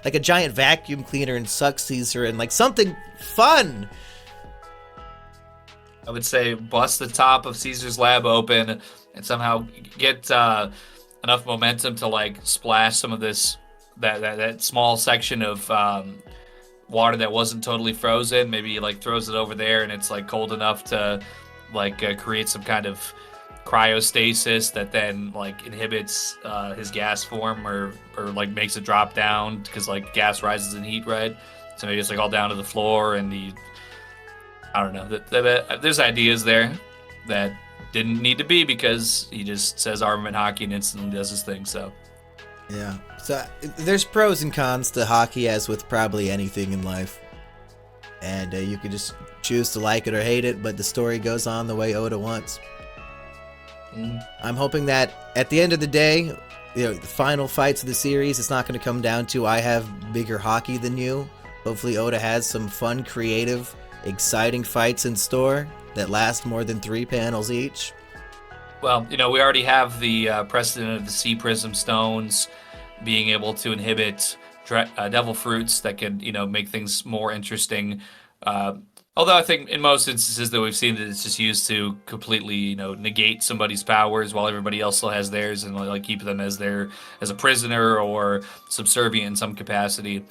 like a giant vacuum cleaner and suck Caesar and like something fun. I would say bust the top of Caesar's lab open and somehow get enough momentum to like splash some of that small section of water that wasn't totally frozen. Maybe he like throws it over there and it's like cold enough to like create some kind of cryostasis that then like inhibits his gas form or like makes it drop down because like gas rises in heat, right? So maybe it's like all down to the floor and I don't know. There's ideas there that didn't need to be because he just says armament Haki and instantly does his thing. So yeah. So there's pros and cons to Haki, as with probably anything in life. And you could just choose to like it or hate it, but the story goes on the way Oda wants. I'm hoping that at the end of the day, the final fights of the series, it's not going to come down to I have bigger Haki than you. Hopefully Oda has some fun, creative, exciting fights in store that last more than 3 panels each. Well, we already have the precedent of the Sea Prism Stones being able to inhibit devil fruits that could, make things more interesting. Although I think in most instances that we've seen that it's just used to completely, negate somebody's powers while everybody else still has theirs and like keep them as a prisoner or subservient in some capacity.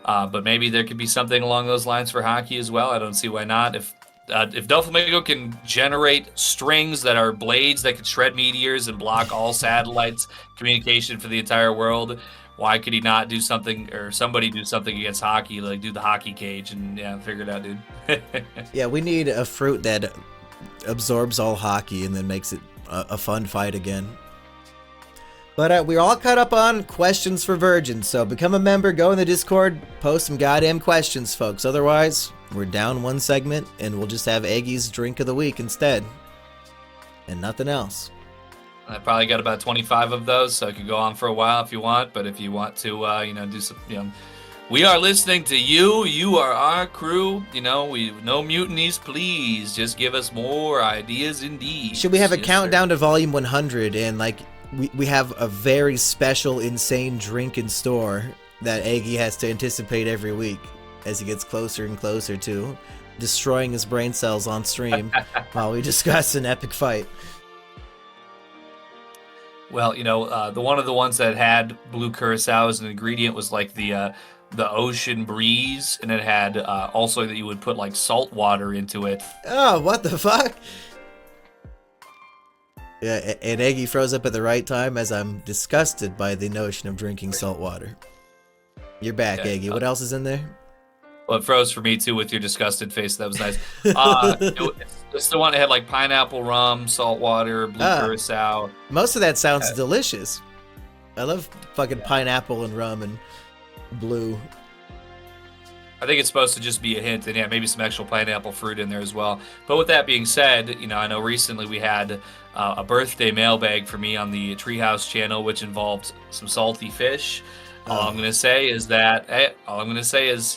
But maybe there could be something along those lines for Haki as well. I don't see why not. If Doflamingo can generate strings that are blades that could shred meteors and block all satellites communication for the entire world, why could he not do something or somebody do something against Haki, like do the Haki cage and figure it out, dude. Yeah, we need a fruit that absorbs all Haki and then makes it a fun fight again. But we're all caught up on questions for virgins, so become a member, go in the Discord, post some goddamn questions, folks. Otherwise, we're down one segment, and we'll just have Eggy's drink of the week instead. And nothing else. I probably got about 25 of those, so I could go on for a while if you want. But if you want to, do some, we are listening to you. You are our crew. We no mutinies, please. Just give us more ideas, indeed. Should we have a countdown to volume 100 and we have a very special, insane drink in store that Eggy has to anticipate every week as he gets closer and closer to destroying his brain cells on stream while we discuss an epic fight. Well, the one of the ones that had blue curacao as an ingredient was like the ocean breeze, and it had also that you would put like salt water into it. Oh, what the fuck? Yeah, and Eggy froze up at the right time as I'm disgusted by the notion of drinking salt water. You're back, Eggy. What else is in there? Well, it froze for me too with your disgusted face. That was nice. It's the one that had like pineapple rum, salt water, blue curacao. Most of that sounds delicious. I love fucking pineapple and rum and blue. I think it's supposed to just be a hint, and maybe some actual pineapple fruit in there as well. But with that being said, I know recently we had a birthday mailbag for me on the Treehouse channel, which involved some salty fish. All I'm gonna say is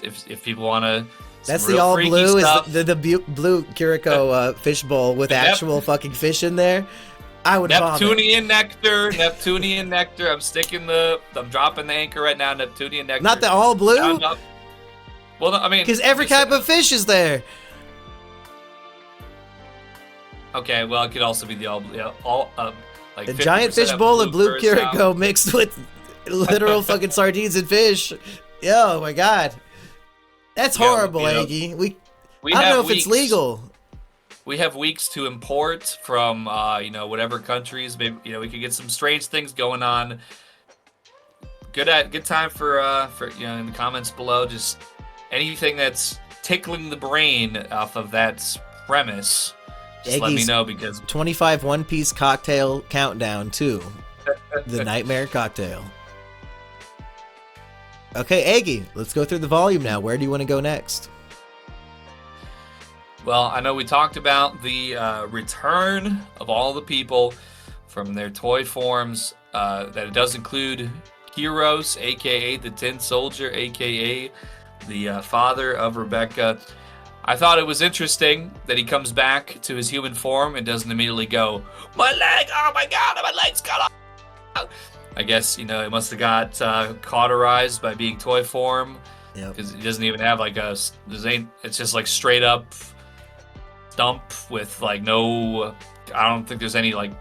if people want to, that's the all blue stuff, is the blue Kiriko fish bowl with actual fucking fish in there. I would Neptunian nectar. I'm dropping the anchor right now. Neptunian nectar. Not the all blue. Well, no, I mean, because every type of fish is there. Okay, well, it could also be the like a giant fish bowl of blue Kiriko mixed with literal fucking sardines and fish. Oh my god, that's horrible, Eggy. I don't know if it's legal. We have weeks to import from whatever countries. Maybe we could get some strange things going on. Good time for in the comments below. Just anything that's tickling the brain off of that premise. Just let me know, because 25 One Piece cocktail countdown to the Nightmare Cocktail. Okay, Eggy, let's go through the volume now. Where do you want to go next? Well, I know we talked about the return of all the people from their toy forms, that it does include Heroes, aka the Tin Soldier, aka the father of Rebecca. I thought it was interesting that he comes back to his human form and doesn't immediately go, "My leg! Oh my God, my leg's cut off!" I guess, it must have got cauterized by being toy form. Because he doesn't even have like it's just like straight up stump with like no, I don't think there's any like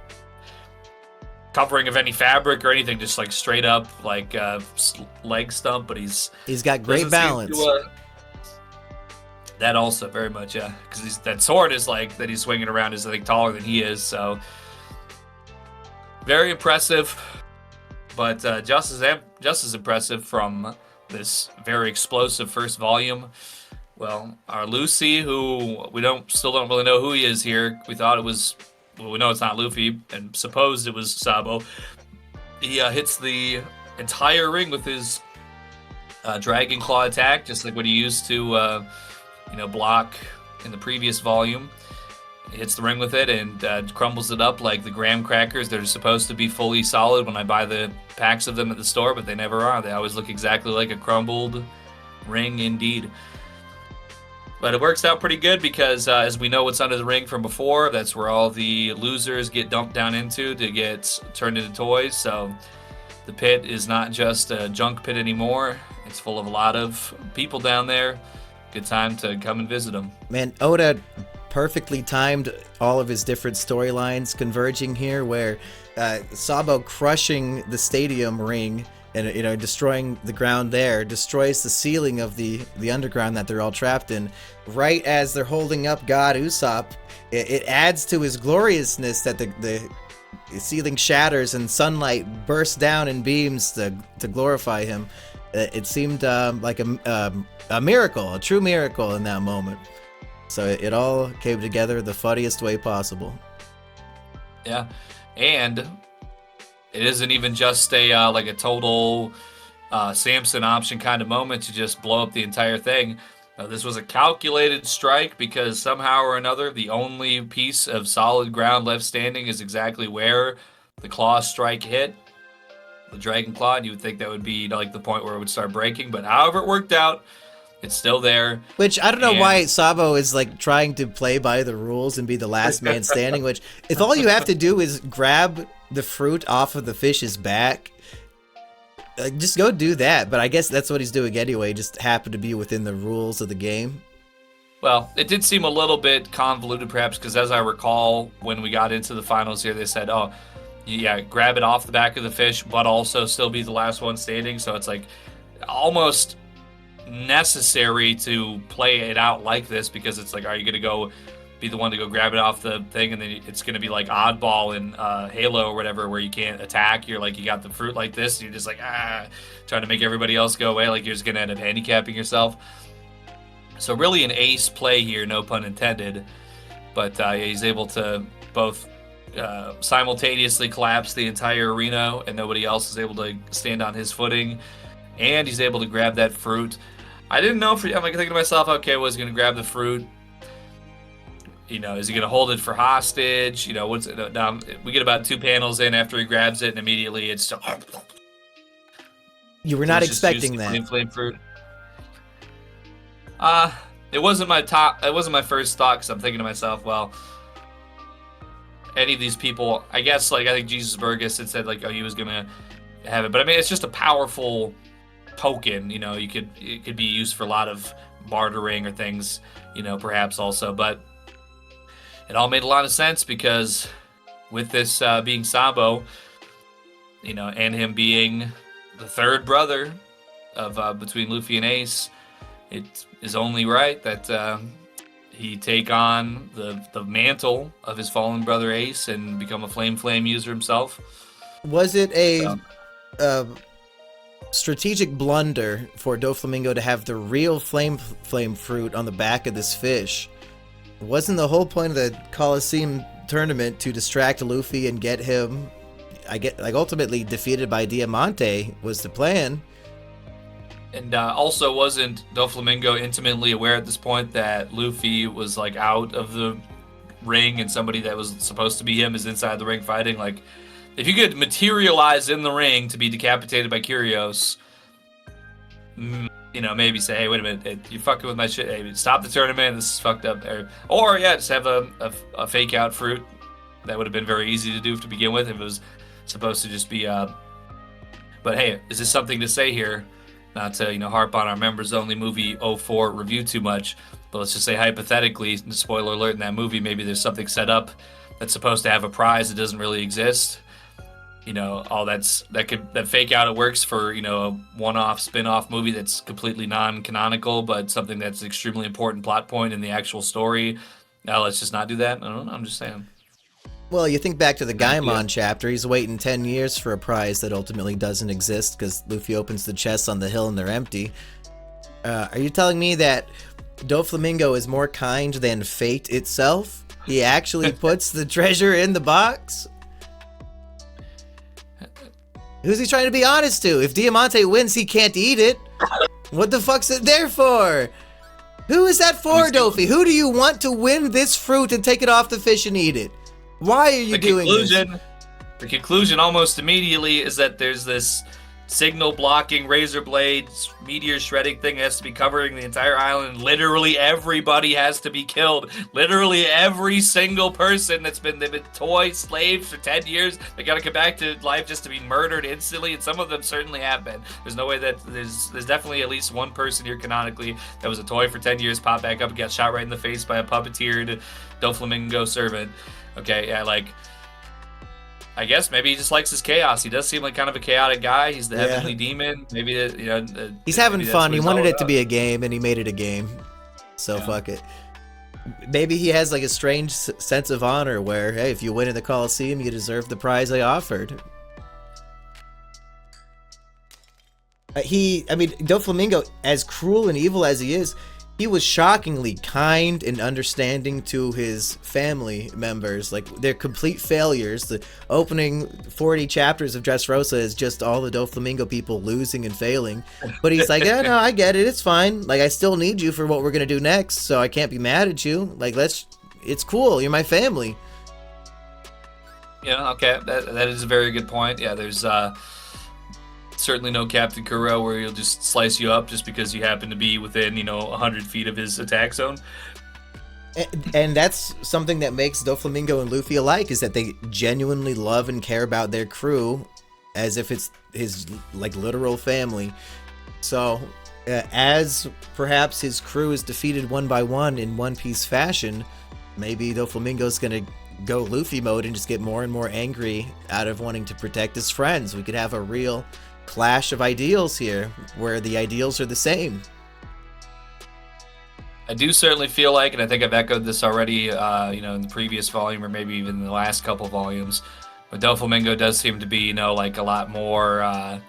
covering of any fabric or anything, just like straight up like leg stump. But he's got great balance. That also very much, yeah, because that sword is like that he's swinging around is I think taller than he is, so very impressive. But just as impressive from this very explosive first volume. Well, our Lucy, who we still don't really know who he is here. We thought it was, well, we know it's not Luffy, and supposed it was Sabo. He hits the entire ring with his Dragon Claw attack, just like what he used to, block in the previous volume. He hits the ring with it and crumbles it up like the graham crackers that are supposed to be fully solid when I buy the packs of them at the store, but they never are. They always look exactly like a crumbled ring indeed. But it works out pretty good because as we know what's under the ring from before, that's where all the losers get dumped down into to get turned into toys. So the pit is not just a junk pit anymore. It's full of a lot of people down there. Good time to come and visit them. Man, Oda perfectly timed all of his different storylines converging here, where Sabo crushing the stadium ring and destroying the ground there destroys the ceiling of the underground that they're all trapped in. Right as they're holding up God Usopp, it adds to his gloriousness that the ceiling shatters and sunlight bursts down in beams to glorify him. It seemed like a miracle, a true miracle in that moment. So it all came together the funniest way possible. Yeah, and it isn't even just a like a total Samson option kind of moment to just blow up the entire thing. This was a calculated strike because somehow or another the only piece of solid ground left standing is exactly where the claw strike hit. The Dragon Claw, and you would think that would be like the point where it would start breaking, but however it worked out, it's still there. Which I don't know why Sabo is like trying to play by the rules and be the last man standing, which if all you have to do is grab the fruit off of the fish's back, just go do that. But I guess that's what he's doing anyway, just happened to be within the rules of the game. Well, it did seem a little bit convoluted perhaps because as I recall when we got into the finals here, they said, oh, yeah, grab it off the back of the fish, but also still be the last one standing. So it's like almost necessary to play it out like this because it's like, are you going to go be the one to go grab it off the thing? And then it's going to be like oddball in Halo or whatever, where you can't attack. You're like, you got the fruit like this. And you're just like, trying to make everybody else go away. Like you're just going to end up handicapping yourself. So really an ace play here, no pun intended. But he's able to both simultaneously collapse the entire arena and nobody else is able to stand on his footing, and he's able to grab that fruit. I didn't know I'm like thinking to myself, okay, was he going to grab the fruit? Is he going to hold it for hostage? What's it? Now we get about 2 panels in after he grabs it and immediately it's just, you were not expecting that. Flame fruit. It wasn't my first thought because I'm thinking to myself, well, any of these people, I guess, like I think Jesus Burgess had said like, oh, he was gonna have it, but I mean, it's just a powerful token. It could be used for a lot of bartering or things, perhaps also. But it all made a lot of sense because with this being Sabo, and him being the third brother of between Luffy and Ace, it is only right that he take on the mantle of his fallen brother Ace and become a flame user himself. Was it a strategic blunder for Doflamingo to have the real flame fruit on the back of this fish? Wasn't the whole point of the Colosseum tournament to distract Luffy and get him, ultimately defeated by Diamante was the plan? And also, wasn't Doflamingo intimately aware at this point that Luffy was like out of the ring and somebody that was supposed to be him is inside the ring fighting? Like, if you could materialize in the ring to be decapitated by Curios, maybe say, hey, wait a minute, you're fucking with my shit. Hey, stop the tournament. This is fucked up. Or yeah, just have a fake out fruit. That would have been very easy to do to begin with if it was supposed to just be. But hey, is this something to say here? Not to harp on our members only movie '04 review too much, but let's just say hypothetically, spoiler alert, in that movie, maybe there's something set up that's supposed to have a prize that doesn't really exist. All that fake out, it works for a one-off spin-off movie that's completely non-canonical, but something that's an extremely important plot point in the actual story. Now let's just not do that. I don't know, I'm just saying. Well, you think back to the Gaimon chapter. He's waiting 10 years for a prize that ultimately doesn't exist because Luffy opens the chests on the hill and they're empty. Are you telling me that Doflamingo is more kind than fate itself? He actually puts the treasure in the box? Who's he trying to be honest to? If Diamante wins, he can't eat it. What the fuck's it there for? Who is that for, Dofi? Who do you want to win this fruit and take it off the fish and eat it? Why are you doing this? The conclusion almost immediately is that there's this signal blocking razor blades meteor shredding thing that has to be covering the entire island. Literally everybody has to be killed. Literally every single person they've been toy slaves for 10 years, they gotta come back to life just to be murdered instantly, and some of them certainly have been. There's no way that there's definitely at least one person here canonically that was a toy for 10 years, popped back up and got shot right in the face by a puppeteered Doflamingo servant. Okay, yeah, I guess maybe he just likes his chaos. He does seem like kind of a chaotic guy. He's the heavenly demon. Maybe he's having fun. He wanted it to be a game, and he made it a game. So fuck it. Maybe he has a strange sense of honor where, hey, if you win in the Colosseum, you deserve the prize I offered. Doflamingo, as cruel and evil as he is, he was shockingly kind and understanding to his family members. They're complete failures. The opening 40 chapters of Dressrosa is just all the Doflamingo people losing and failing. But he's like, yeah, no, I get it. It's fine. I still need you for what we're going to do next, so I can't be mad at you. It's cool. You're my family. Yeah, okay. That is a very good point. Yeah, there's certainly no Captain Kuro where he'll just slice you up just because you happen to be within 100 feet of his attack zone. And that's something that makes Doflamingo and Luffy alike, is that they genuinely love and care about their crew as if it's his literal family. So as perhaps his crew is defeated one by one in One Piece fashion, maybe Doflamingo's gonna go Luffy mode and just get more and more angry out of wanting to protect his friends. We could have a real clash of ideals here where the ideals are the same. I do certainly feel like, and I think I've echoed this already in the previous volume or maybe even in the last couple volumes, but Doflamingo does seem to be a lot more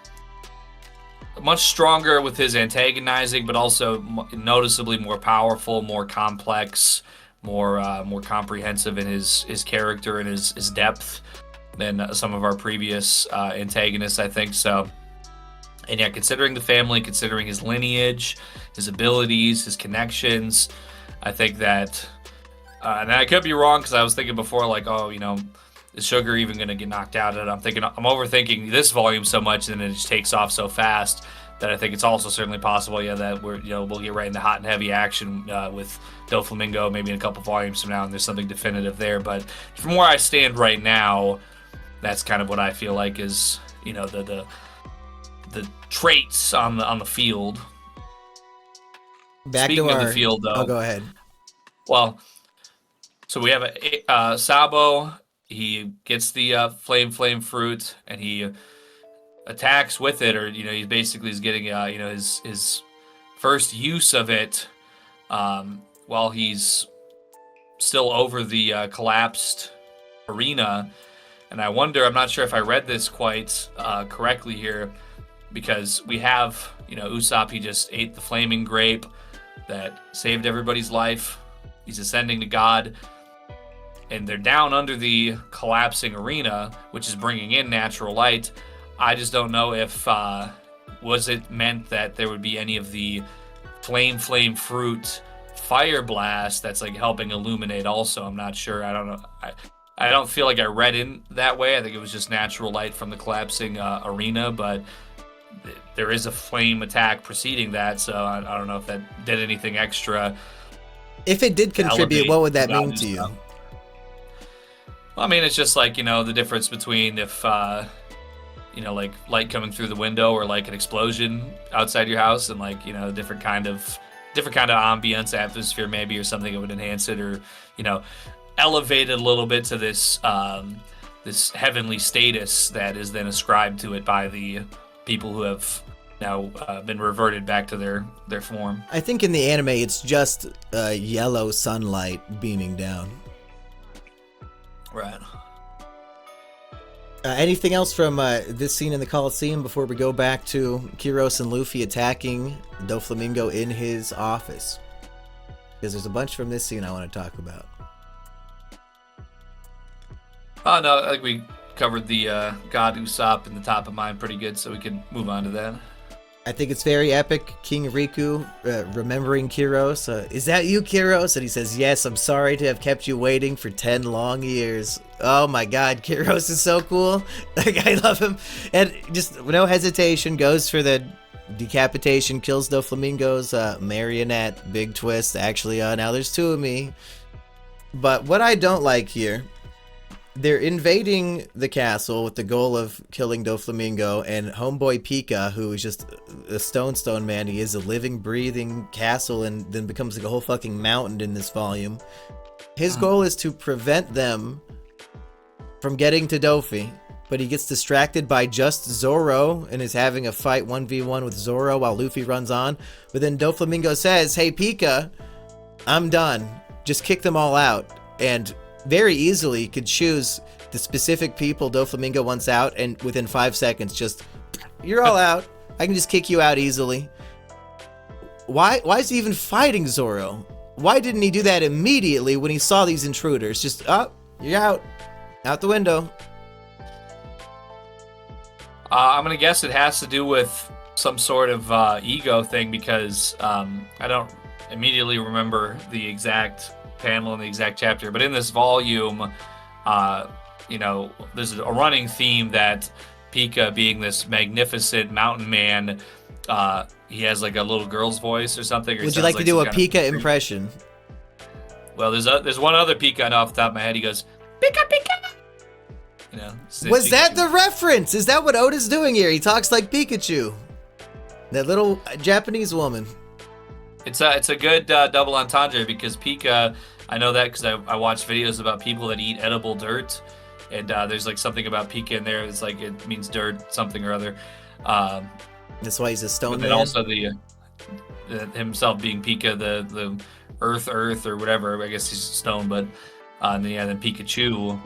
much stronger with his antagonizing, but also noticeably more powerful, more complex, more comprehensive in his character and his depth than some of our previous antagonists, I think. So, and yeah, considering the family, considering his lineage, his abilities, his connections, I think that, and I could be wrong because I was thinking before, is Sugar even going to get knocked out? And I'm overthinking this volume so much, and then it just takes off so fast that I think it's also certainly possible, that we'll get right into hot and heavy action with Doflamingo maybe in a couple volumes from now, and there's something definitive there. But from where I stand right now, that's kind of what I feel like is, the traits on the field. Speaking of the field, though. Oh, go ahead. Well, so we have a Sabo. He gets the flame fruit, and he attacks with it, or he basically is getting his first use of it while he's still over the collapsed arena. And I wonder, I'm not sure if I read this quite correctly here, because we have Usopp, he just ate the flaming grape that saved everybody's life. He's ascending to God, and they're down under the collapsing arena, which is bringing in natural light. I just don't know if was it meant that there would be any of the flame fruit fire blast that's helping illuminate also. I'm not sure. I don't know. I don't feel like I read in that way. I think it was just natural light from the collapsing arena, but there is a flame attack preceding that, so I don't know if that did anything extra. If it did contribute, what would that mean to you? Well, I mean, it's just like, the difference between if, like light coming through the window or like an explosion outside your house, and like, different kind of ambience, atmosphere maybe, or something that would enhance it, or, elevate it a little bit to this this heavenly status that is then ascribed to it by the people who have now been reverted back to their form. I think in the anime it's just yellow sunlight beaming down. Right. Anything else from this scene in the Colosseum before we go back to Kyros and Luffy attacking Doflamingo in his office? Because there's a bunch from this scene I want to talk about. Oh, no, I think we covered the God Usopp in the top of mind pretty good, so we can move on to that. I think it's very epic. King Riku remembering Kyros. Is that you, Kyros? And he says, yes, I'm sorry to have kept you waiting for 10 long years. Oh my god, Kyros is so cool. Like, I love him. And just no hesitation, goes for the decapitation, kills Doflamingo's marionette. Big twist. Actually, now there's two of me. But what I don't like here, they're invading the castle with the goal of killing Doflamingo, and homeboy Pika, who is just a stone man, he is a living, breathing castle and then becomes like a whole fucking mountain in this volume. His goal is to prevent them from getting to Dofi, but he gets distracted by just Zoro and is having a fight 1v1 with Zoro while Luffy runs on. But then Doflamingo says, hey Pika, I'm done. Just kick them all out. And very easily could choose the specific people Doflamingo wants out, and within 5 seconds, just, you're all out. I can just kick you out easily. Why is he even fighting Zoro? Why didn't he do that immediately when he saw these intruders? Just, you're out. Out the window. I'm going to guess it has to do with some sort of ego thing, because I don't immediately remember the exact panel in the exact chapter, but in this volume, there's a running theme that Pika, being this magnificent mountain man, he has like a little girl's voice or something. Or would you like to do a Pika impression? Well, there's one other Pika I know off the top of my head. He goes, Pika, Pika! Was Pikachu. that the reference? Is that what Oda's doing here? He talks like Pikachu. That little Japanese woman. It's a good double entendre, because Pika, I know that because I watched videos about people that eat edible dirt, and there's like something about Pika in there. It's like it means dirt, something or other. That's why he's a stone man. And also the himself being Pika, the earth or whatever. I guess he's stone, but then Pikachu.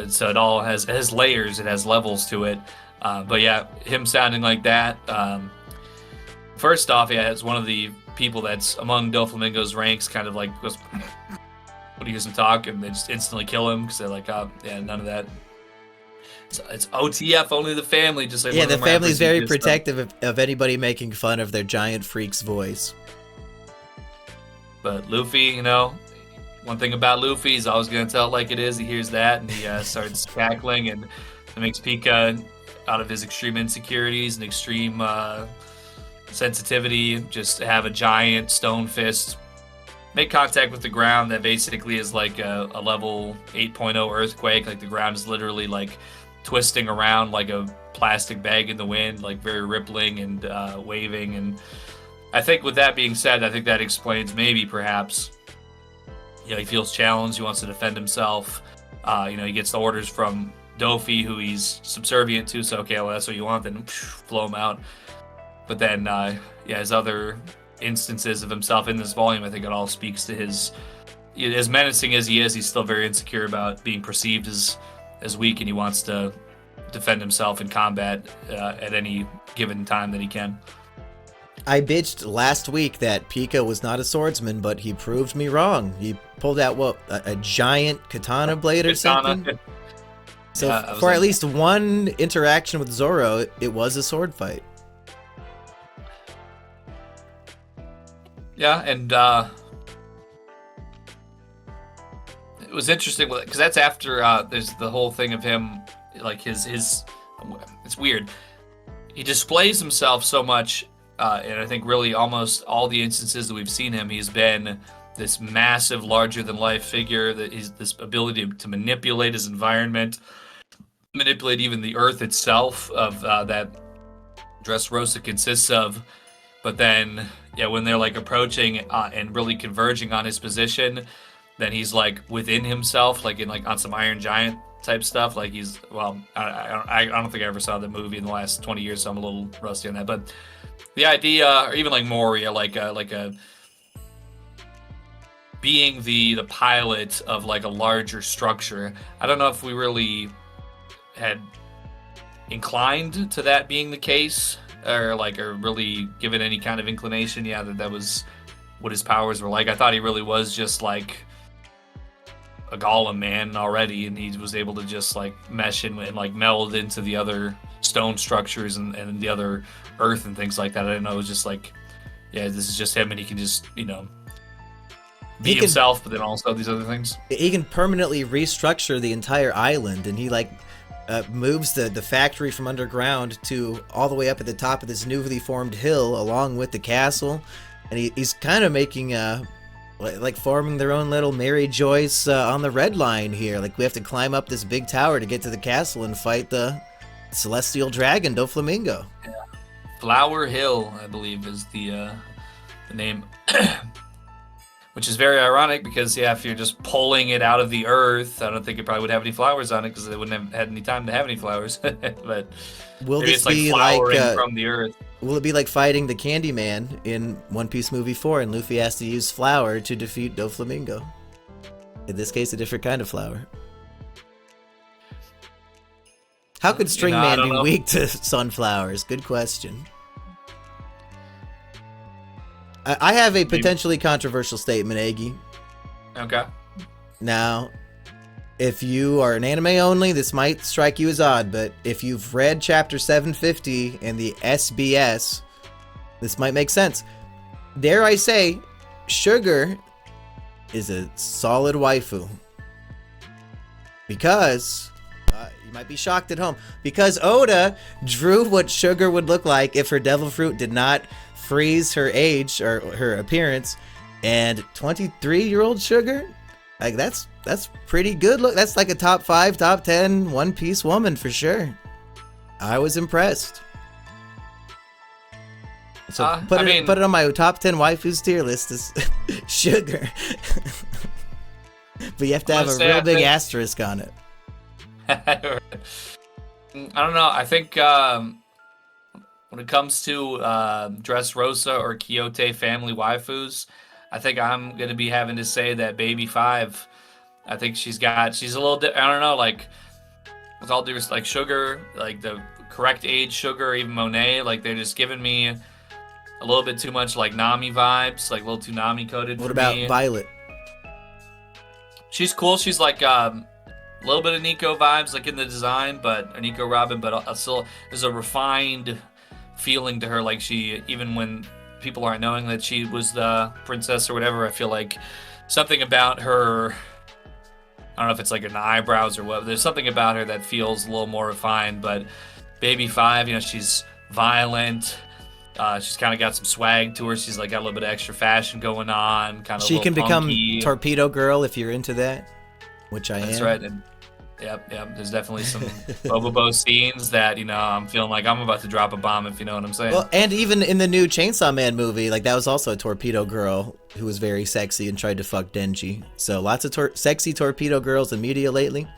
So it all has layers. It has levels to it. But yeah, him sounding like that. First off, it's one of the people that's among Doflamingo's ranks, kind of like goes, when he hears him talk, and they just instantly kill him because they're like, none of that. It's OTF, only the family. Just like the family's very protective of anybody making fun of their giant freak's voice. But Luffy, one thing about Luffy, he's always gonna tell it like it is. He hears that and he starts cackling, and it makes Pika, out of his extreme insecurities and extreme sensitivity, just have a giant stone fist make contact with the ground that basically is like a level 8.0 earthquake. Like the ground is literally like twisting around like a plastic bag in the wind, like very rippling and waving. And I think with that being said, I think that explains maybe perhaps he feels challenged, he wants to defend himself. He gets the orders from Dofi, who he's subservient to, so okay, well that's what you want, then blow him out. But then, his other instances of himself in this volume, I think it all speaks to his, as menacing as he is, he's still very insecure about being perceived as weak, and he wants to defend himself in combat at any given time that he can. I bitched last week that Pika was not a swordsman, but he proved me wrong. He pulled out, a giant katana blade or something? So for at least one interaction with Zoro, it was a sword fight. Yeah, and it was interesting because that's after there's the whole thing of him, like his it's weird. he displays himself so much, and I think really almost all the instances that we've seen him, he's been this massive, larger-than-life figure, that he's this ability to manipulate his environment, manipulate even the earth itself of that Dressrosa consists of. But then, yeah, when they're like approaching and really converging on his position, then he's like within himself, like in like on some Iron Giant type stuff. Like he's, well, I don't think I ever saw the movie in the last 20 years, so I'm a little rusty on that. But the idea, or even like Moria, like a being the pilot of like a larger structure. I don't know if we really had inclined to that being the case, or really given any kind of inclination, that was what his powers were like. I thought he really was just like a golem man already, and he was able to just like mesh and like meld into the other stone structures and the other earth and things like that. I didn't know it was just like, this is just him, and he can just, be himself, but then also these other things. He can permanently restructure the entire island, and he like moves the factory from underground to all the way up at the top of this newly formed hill along with the castle, and he's kind of making like forming their own little Mary Joyce on the Red Line here. Like we have to climb up this big tower to get to the castle and fight the celestial dragon Doflamingo. Yeah. Flower Hill, I believe, is the name. Which is very ironic because, if you're just pulling it out of the earth, I don't think it probably would have any flowers on it because they wouldn't have had any time to have any flowers. But will maybe this it's be like flowering from the earth. Will it be like fighting the Candyman in One Piece Movie 4 and Luffy has to use flour to defeat Doflamingo? In this case, a different kind of flour. How could Stringman be weak to sunflowers? Good question. I have a potentially controversial statement, Aggie. Okay. Now, if you are an anime only, this might strike you as odd, but if you've read Chapter 750 in the SBS, this might make sense. Dare I say, Sugar is a solid waifu. Because, you might be shocked at home, because Oda drew what Sugar would look like if her devil fruit did not freeze her age or her appearance, and 23-year-old Sugar, like that's pretty good look. That's like a top 5, top 10 One Piece woman for sure. I was impressed. So put it on my top 10 waifus tier list is Sugar. But you have to have a real big asterisk on it. I don't know. I think when it comes to Dressrosa or Quixote family waifus, I think I'm going to be having to say that Baby 5. I think she's a little, I don't know, like, with all due respect, like Sugar, like the correct age Sugar, or even Monet, like they're just giving me a little bit too much like Nami vibes, like a little too Nami coded for me. What about Violet? She's cool. She's like a little bit of Nico vibes, like in the design, but Nico Robin, but still there's a refined feeling to her. Like she, even when people aren't knowing that she was the princess or whatever, I feel like something about her, I don't know if it's like in the eyebrows or what, there's something about her that feels a little more refined. But Baby 5, she's violent. She's kind of got some swag to her. She's like got a little bit of extra fashion going on. Kind of. She can punky. Become Torpedo Girl if you're into that, which I am. That's right. And yep. There's definitely some Bobobo scenes that I'm feeling like I'm about to drop a bomb, if you know what I'm saying. Well, and even in the new Chainsaw Man movie, like that was also a Torpedo Girl who was very sexy and tried to fuck Denji. So lots of sexy Torpedo Girls in media lately.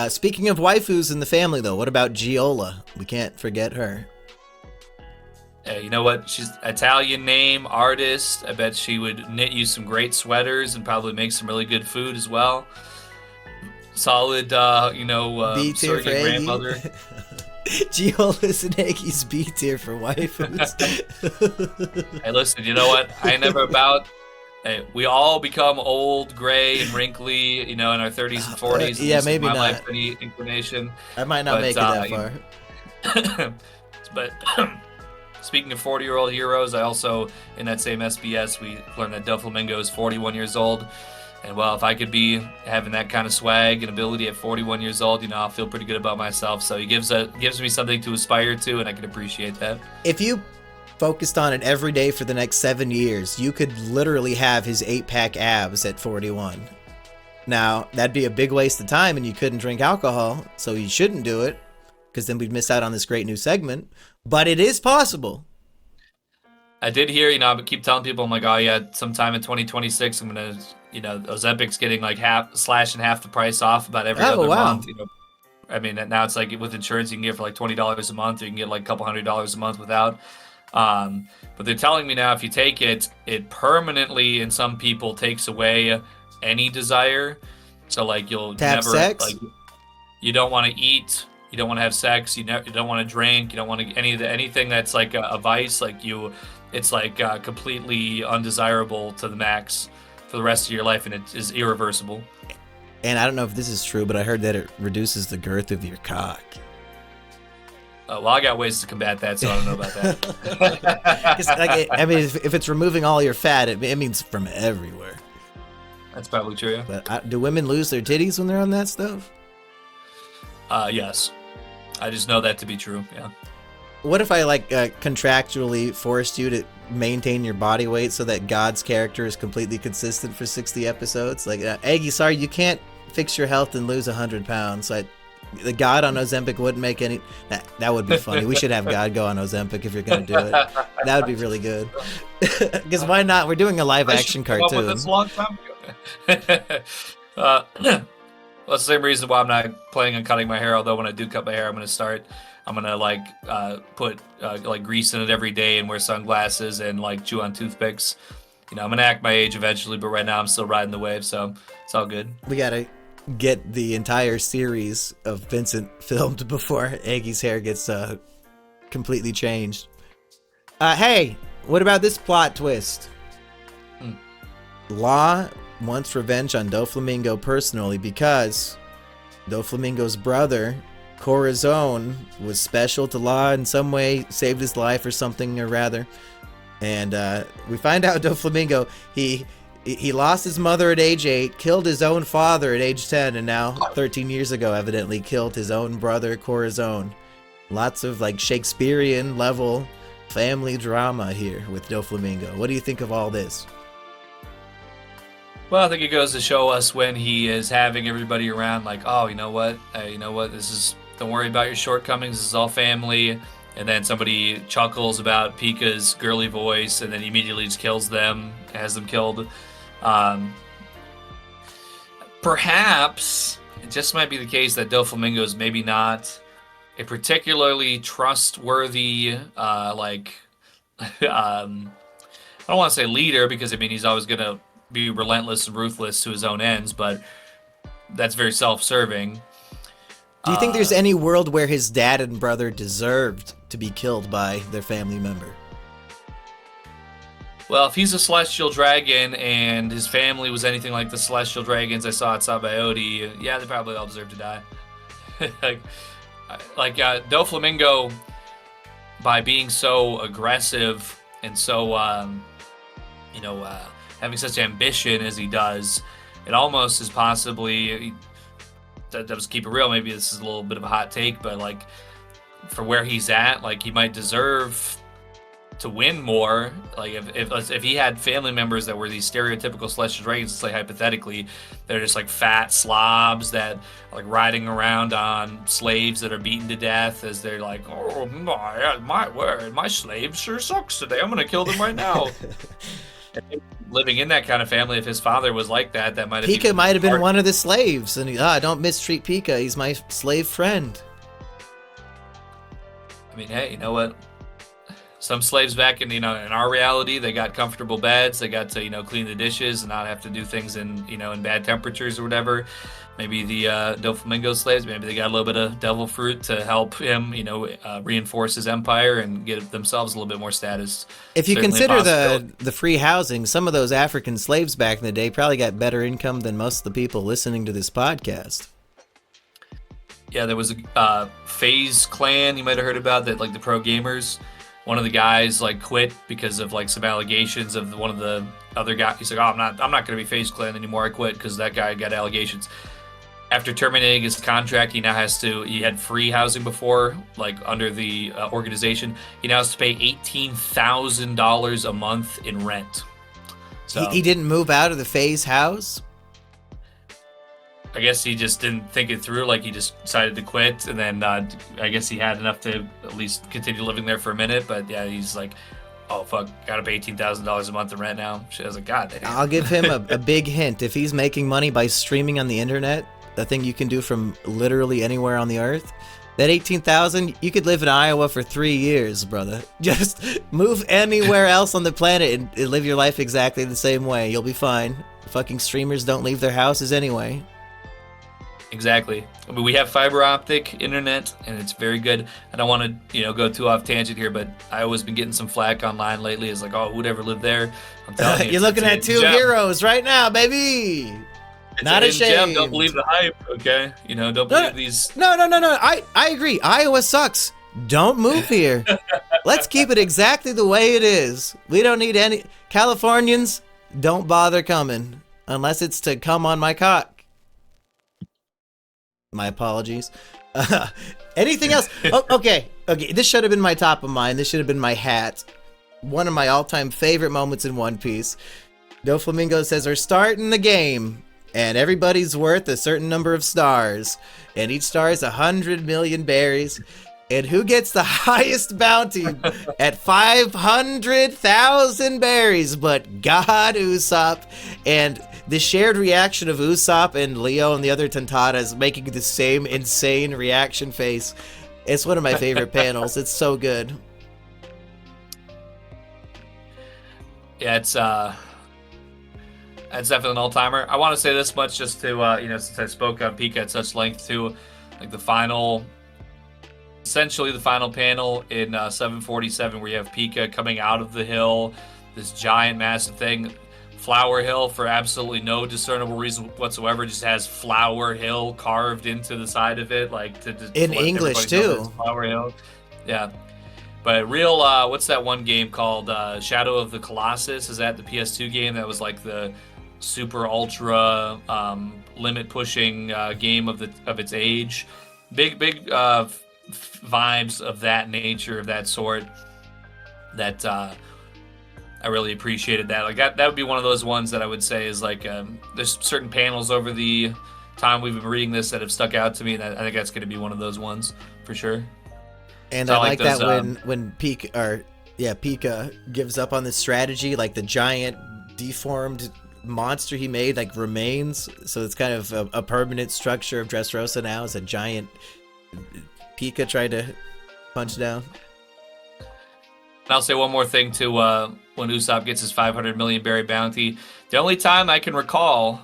Speaking of waifus in the family, though, what about Giola? We can't forget her. Hey, you know what? She's Italian name, artist. I bet she would knit you some great sweaters and probably make some really good food as well. Solid, B tier for grandmother. Giola's and Aggie's B tier for waifus. Hey, listen, you know what? I ain't never about. Hey, we all become old, gray, and wrinkly, in our 30s and 40s. Yeah, maybe not. Life, any inclination. I might not make it that far. But speaking of 40-year-old heroes, I also, in that same SBS, we learned that Doflamingo is 41 years old. And well, if I could be having that kind of swag and ability at 41 years old, I'll feel pretty good about myself. So he gives me something to aspire to, and I can appreciate that. If you focused on it every day for the next 7 years, you could literally have his 8-pack abs at 41. Now, that'd be a big waste of time, and you couldn't drink alcohol, so you shouldn't do it, because then we'd miss out on this great new segment. But it is possible. I did hear, I keep telling people, I'm like, oh yeah, sometime in 2026, I'm gonna, Ozempic's getting like slashing half the price off about every other month. I mean, now it's like with insurance, you can get for like $20 a month, or you can get like a couple $100s a month without. But they're telling me now, if you take it, it permanently, in some people, takes away any desire. So like you'll never sex? Like, you don't want to eat, you don't want to have sex, you don't want to drink, you don't want to anything that's like a vice. Like it's like completely undesirable to the max for the rest of your life, and it is irreversible. And I don't know if this is true, but I heard that it reduces the girth of your cock. Well, I got ways to combat that, so I don't know about that. If it's removing all your fat, it means from everywhere. That's probably true. Yeah. But do women lose their titties when they're on that stuff? Yes. I just know that to be true. Yeah. What if I contractually forced you to maintain your body weight so that God's character is completely consistent for 60 episodes? Like, Aggie, sorry, you can't fix your health and lose 100 pounds. The God on Ozempic wouldn't make any... That would be funny. We should have God go on Ozempic if you're going to do it. That would be really good. Because why not? We're doing a live-action cartoon. This a long time ago. Well, it's the same reason why I'm not planning on cutting my hair, although when I do cut my hair, I'm going to put grease in it every day and wear sunglasses and chew on toothpicks. I'm going to act my age eventually, but right now I'm still riding the wave, so it's all good. We got to get the entire series of Vincent filmed before Aggie's hair gets completely changed. Hey, what about this plot twist? Law wants revenge on Doflamingo personally because Doflamingo's brother, Corazon, was special to Law in some way, saved his life or something, or rather. And we find out Doflamingo, he lost his mother at age 8, killed his own father at age 10, and now 13 years ago evidently killed his own brother Corazon. Lots of Shakespearean level family drama here with Doflamingo. What do you think of all this? Well, I think it goes to show us when he is having everybody around oh, you know what, don't worry about your shortcomings, this is all family. And then somebody chuckles about Pika's girly voice and then he immediately just kills them, has them killed. Perhaps it just might be the case that Doflamingo is maybe not a particularly trustworthy, I don't want to say leader, because he's always going to be relentless and ruthless to his own ends, but that's very self-serving. Do you think there's any world where his dad and brother deserved to be killed by their family member? Well, if he's a celestial dragon and his family was anything like the celestial dragons I saw at Sabaody, yeah, they probably all deserve to die. Doflamingo, by being so aggressive and so, having such ambition as he does, it almost is possibly... Let's keep it real. Maybe this is a little bit of a hot take, but for where he's at, he might deserve to win more. If he had family members that were these stereotypical celestial dragons, it's hypothetically, they're just fat slobs that are riding around on slaves that are beaten to death as they're oh my word, my slave sure sucks today. I'm gonna kill them right now. Living in that kind of family, if his father was like that, that might have Pika might have been one of the slaves, and don't mistreat Pika. He's my slave friend. Hey, you know what? Some slaves back in our reality, they got comfortable beds. They got to clean the dishes and not have to do things in bad temperatures or whatever. Maybe the Doflamingo slaves, maybe they got a little bit of devil fruit to help him, reinforce his empire and get themselves a little bit more status. If you consider the free housing, some of those African slaves back in the day probably got better income than most of the people listening to this podcast. Yeah, there was a FaZe clan you might have heard about that, the pro gamers. one of the guys like quit because of like some allegations of one of the other guys. He's like, oh, I'm not going to be FaZe Clan anymore. I quit because that guy got allegations. After terminating his contract, he had free housing before, like under the organization. He now has to pay $18,000 a month in rent. So he didn't move out of the FaZe house? I guess he just didn't think it through. Like, he just decided to quit, and then I guess he had enough to at least continue living there for a minute. But yeah, he's like, oh fuck, gotta pay $18,000 a month in rent now. I was like, God damn. I'll give him a big hint. If he's making money by streaming on the internet, a thing you can do from literally anywhere on the earth, that $18,000, you could live in Iowa for 3 years, brother. Just move anywhere else on the planet and live your life exactly the same way. You'll be fine. Fucking streamers don't leave their houses anyway. Exactly. I mean, we have fiber optic internet, and it's very good. I don't want to, go too off tangent here, but I always been getting some flack online lately. It's like, oh, who'd ever live there? I'm telling you, you're looking at two heroes right now, baby. Not ashamed. Don't believe the hype, okay? Don't believe these. No. I agree. Iowa sucks. Don't move here. Let's keep it exactly the way it is. We don't need any Californians. Don't bother coming unless it's to come on my cock. My apologies. Anything else? Okay. This should have been my top of mind. This should have been my hat. One of my all-time favorite moments in One Piece. Doflamingo says, "We're starting the game, and everybody's worth a certain number of stars, and each star is 100 million berries. And who gets the highest bounty at 500,000 berries but God Usopp?" And the shared reaction of Usopp and Leo and the other Tontatas making the same insane reaction face. It's one of my favorite panels. It's so good. Yeah, it's definitely an all-timer. I want to say this much just to, since I spoke on Pika at such length too, like essentially the final panel in 747 where you have Pika coming out of the hill, this giant massive thing. Flower Hill, for absolutely no discernible reason whatsoever, just has Flower Hill carved into the side of it, like in English too. Flower Hill, yeah. But real, what's that one game called? Shadow of the Colossus. Is that the PS2 game that was like the super ultra limit pushing game of its age? Big vibes of that nature, of that sort. That. I really appreciated that. Like that would be one of those ones that I would say is like there's certain panels over the time we've been reading this that have stuck out to me, and I think that's going to be one of those ones for sure. And so I like those, that when Pika gives up on this strategy, like the giant deformed monster he made like remains, so it's kind of a permanent structure of Dressrosa now is a giant Pika tried to punch down. And I'll say one more thing too. When Usopp gets his 500 million berry bounty, the only time I can recall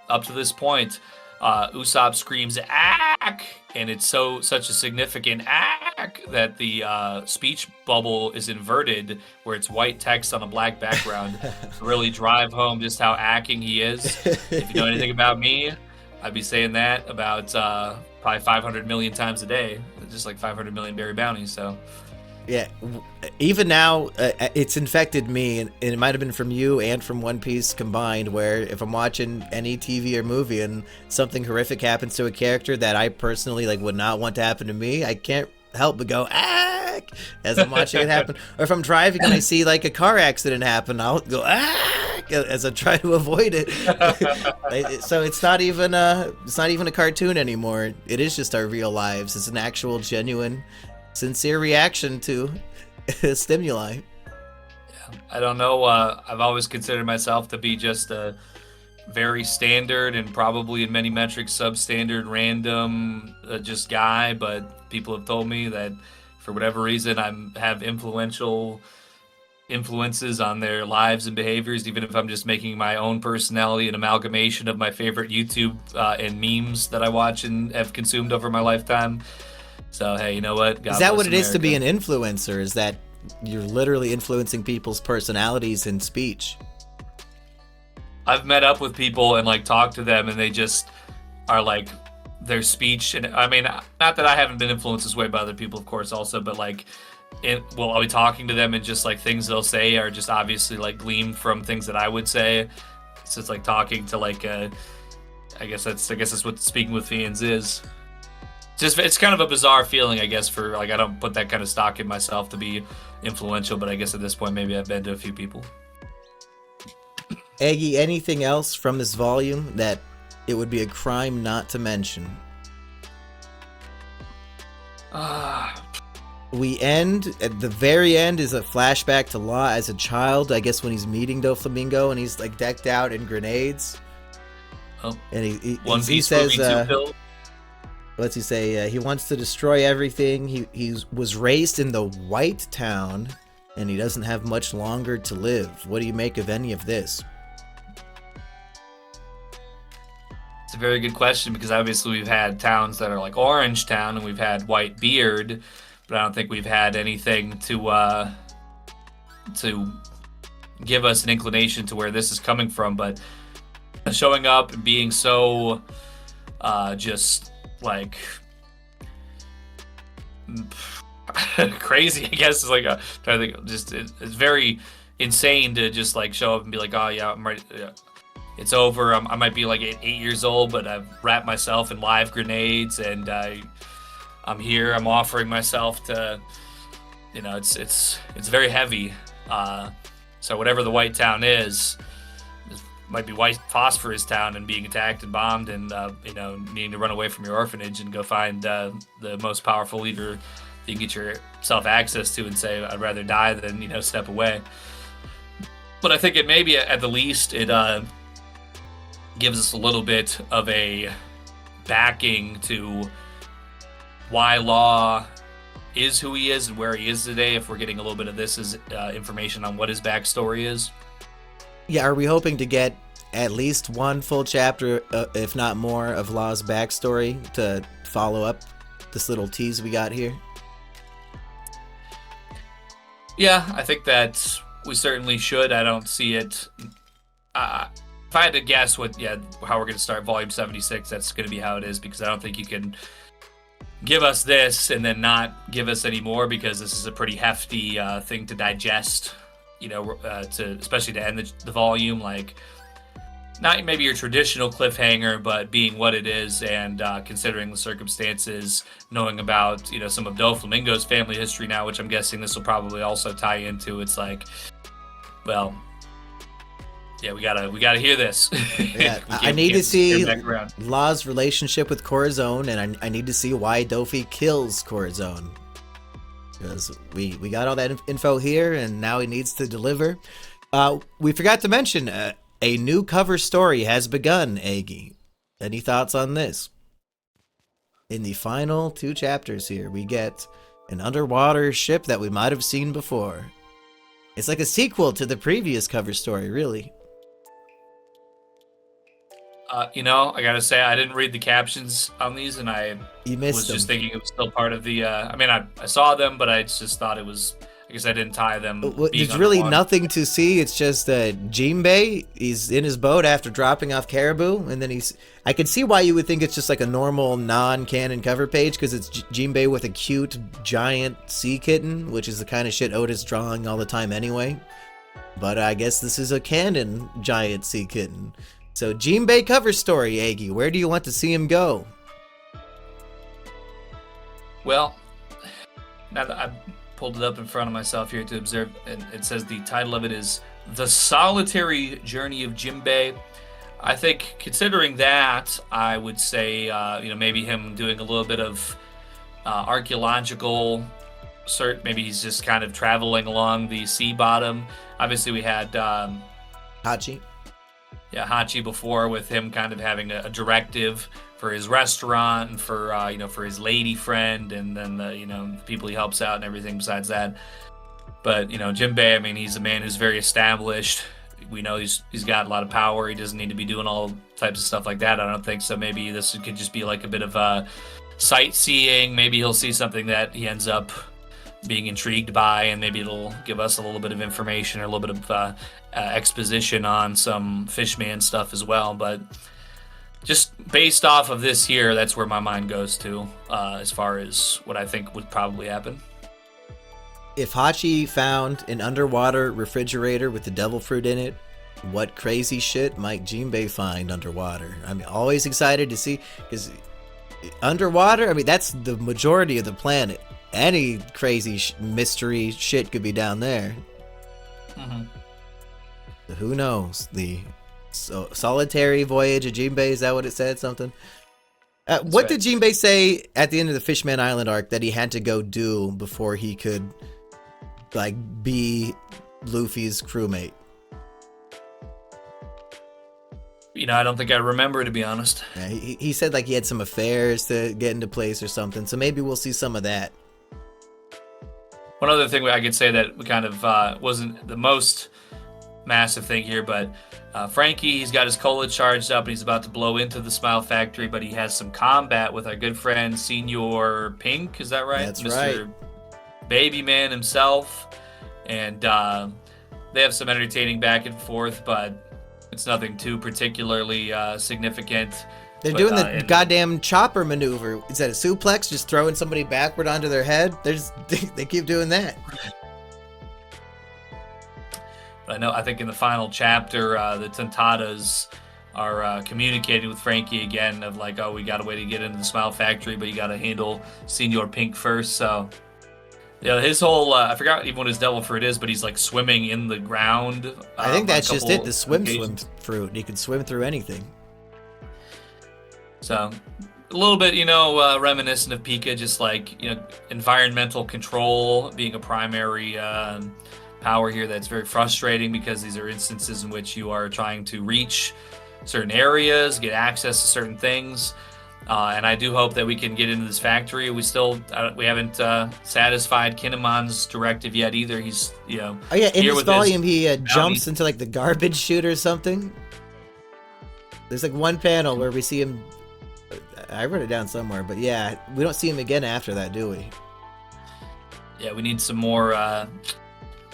up to this point, Usopp screams "ack," and it's such a significant "ack" that the speech bubble is inverted, where it's white text on a black background, to really drive home just how acking he is. If you know anything about me, I'd be saying that about probably 500 million times a day, just like 500 million berry bounties. So. Yeah, even now, it's infected me, and it might have been from you and from One Piece combined, where if I'm watching any TV or movie and something horrific happens to a character that I personally would not want to happen to me, I can't help but go, "ack," as I'm watching it happen. Or if I'm driving and I see a car accident happen, I'll go, "ack," as I try to avoid it. So it's not even a cartoon anymore. It is just our real lives. It's an actual, genuine, sincere reaction to stimuli. Yeah, I don't know. I've always considered myself to be just a very standard and probably in many metrics substandard, random, just guy. But people have told me that for whatever reason I have influences on their lives and behaviors, even if I'm just making my own personality an amalgamation of my favorite YouTube and memes that I watch and have consumed over my lifetime. So, hey, you know what? God is that what it America. is to be an influencer? Is that you're literally influencing people's personalities and speech? I've met up with people and talked to them, and they just are their speech. And I mean, not that I haven't been influenced this way by other people, of course, also, but I'll be talking to them and just like things they'll say are just obviously like gleamed from things that I would say. So it's like talking to like I guess that's what speaking with fans is. It's kind of a bizarre feeling, I guess, for like I don't put that kind of stock in myself to be influential, but I guess at this point maybe I've been to a few people. Aggie, anything else from this volume that it would be a crime not to mention? We end, at the very end is a flashback to Law as a child, I guess when he's meeting Doflamingo and he's like decked out in grenades. Oh, and he says, what's he say? He wants to destroy everything. He was raised in the White Town and he doesn't have much longer to live. What do you make of any of this? It's a very good question because obviously we've had towns that are like Orange Town and we've had White Beard, but I don't think we've had anything to give us an inclination to where this is coming from. But showing up and being so just like crazy, I guess, is like trying to think. Just it's very insane to just like show up and be like, oh yeah, I'm ready. Yeah. It's over. I might be like 8 years old, but I've wrapped myself in live grenades, and I'm here. I'm offering myself to, it's very heavy. So whatever the White Town is, it might be White Phosphorus Town and being attacked and bombed, and needing to run away from your orphanage and go find the most powerful leader you can get yourself access to, and say, I'd rather die than step away. But I think it maybe at the least it gives us a little bit of a backing to why Law is who he is and where he is today, if we're getting a little bit of this as information on what his backstory is. Yeah, are we hoping to get at least one full chapter, if not more, of Law's backstory to follow up this little tease we got here? Yeah, I think that we certainly should. I don't see it... if I had to guess how we're going to start Volume 76, that's going to be how it is, because I don't think you can give us this and then not give us any more, because this is a pretty hefty thing to digest, especially to end the volume. Like, not maybe your traditional cliffhanger, but being what it is, and considering the circumstances, knowing about, some of Doflamingo's family history now, which I'm guessing this will probably also tie into. It's like, well... yeah, we gotta hear this. Yeah, I need to see Law's relationship with Corazon, and I need to see why Dofi kills Corazon. Because we got all that info here, and now he needs to deliver. We forgot to mention, a new cover story has begun, Aggie. Any thoughts on this? In the final 2 chapters here, we get an underwater ship that we might have seen before. It's like a sequel to the previous cover story, really. I gotta say, I didn't read the captions on these, and I was just thinking it was still part of the... I saw them, but I just thought it was... I guess I didn't tie them. There's really nothing to see. It's just Jinbei, he's in his boat after dropping off Caribou, and then I can see why you would think it's just like a normal non-canon cover page, because it's Jinbei with a cute giant sea kitten, which is the kind of shit Oda's drawing all the time anyway. But I guess this is a canon giant sea kitten. So, Jinbei cover story, Aggie. Where do you want to see him go? Well, now that I've pulled it up in front of myself here to observe, and it says the title of it is The Solitary Journey of Jinbei. I think, considering that, I would say, maybe him doing a little bit of archaeological search. Maybe he's just kind of traveling along the sea bottom. Obviously, we had... Hachi. Yeah, Hachi before, with him kind of having a directive for his restaurant and for for his lady friend, and then the people he helps out and everything besides that. But Jinbei, he's a man who's very established. We know he's got a lot of power. He doesn't need to be doing all types of stuff like that. I don't think so. Maybe this could just be like a bit of sightseeing. Maybe he'll see something that he ends up being intrigued by, and maybe it'll give us a little bit of information or a little bit of exposition on some fishman stuff as well. But just based off of this here, that's where my mind goes to as far as what I think would probably happen. if Hachi found an underwater refrigerator with the devil fruit in it, what crazy shit might Jinbei find underwater? I'm always excited to see, because underwater, I mean, that's the majority of the planet. Any crazy mystery shit could be down there. Mm-hmm. Who knows? The solitary voyage of Jinbei, is that what it said? Something? What did Jinbei say at the end of the Fishman Island arc that he had to go do before he could, like, be Luffy's crewmate? I don't think I remember, to be honest. Yeah, he said, like, he had some affairs to get into place or something, so maybe we'll see some of that. One other thing I could say that kind of wasn't the most massive thing here, but Frankie, he's got his cola charged up and he's about to blow into the Smile Factory, but he has some combat with our good friend Senor Pink, is that right? That's Mr. right. Baby Man himself, and they have some entertaining back and forth, but it's nothing too particularly significant. They're doing the goddamn chopper maneuver. Is that a suplex? Just throwing somebody backward onto their head? They keep doing that. I think in the final chapter, the Tontatas are communicating with Frankie again of like, oh, we got a way to get into the Smile Factory, but you got to handle Senor Pink first. So, his whole, I forgot even what his devil fruit is, but he's like swimming in the ground. I think that's just it, the swim fruit. He can swim through anything. So, a little bit, reminiscent of Pika, just like, environmental control being a primary power here. That's very frustrating because these are instances in which you are trying to reach certain areas, get access to certain things, and I do hope that we can get into this factory. We haven't satisfied Kinemon's directive yet either. He's in this volume he jumps into like the garbage chute or something. There's like one panel where we see him. I wrote it down somewhere, but yeah, we don't see him again after that, do we? Yeah, we need some more.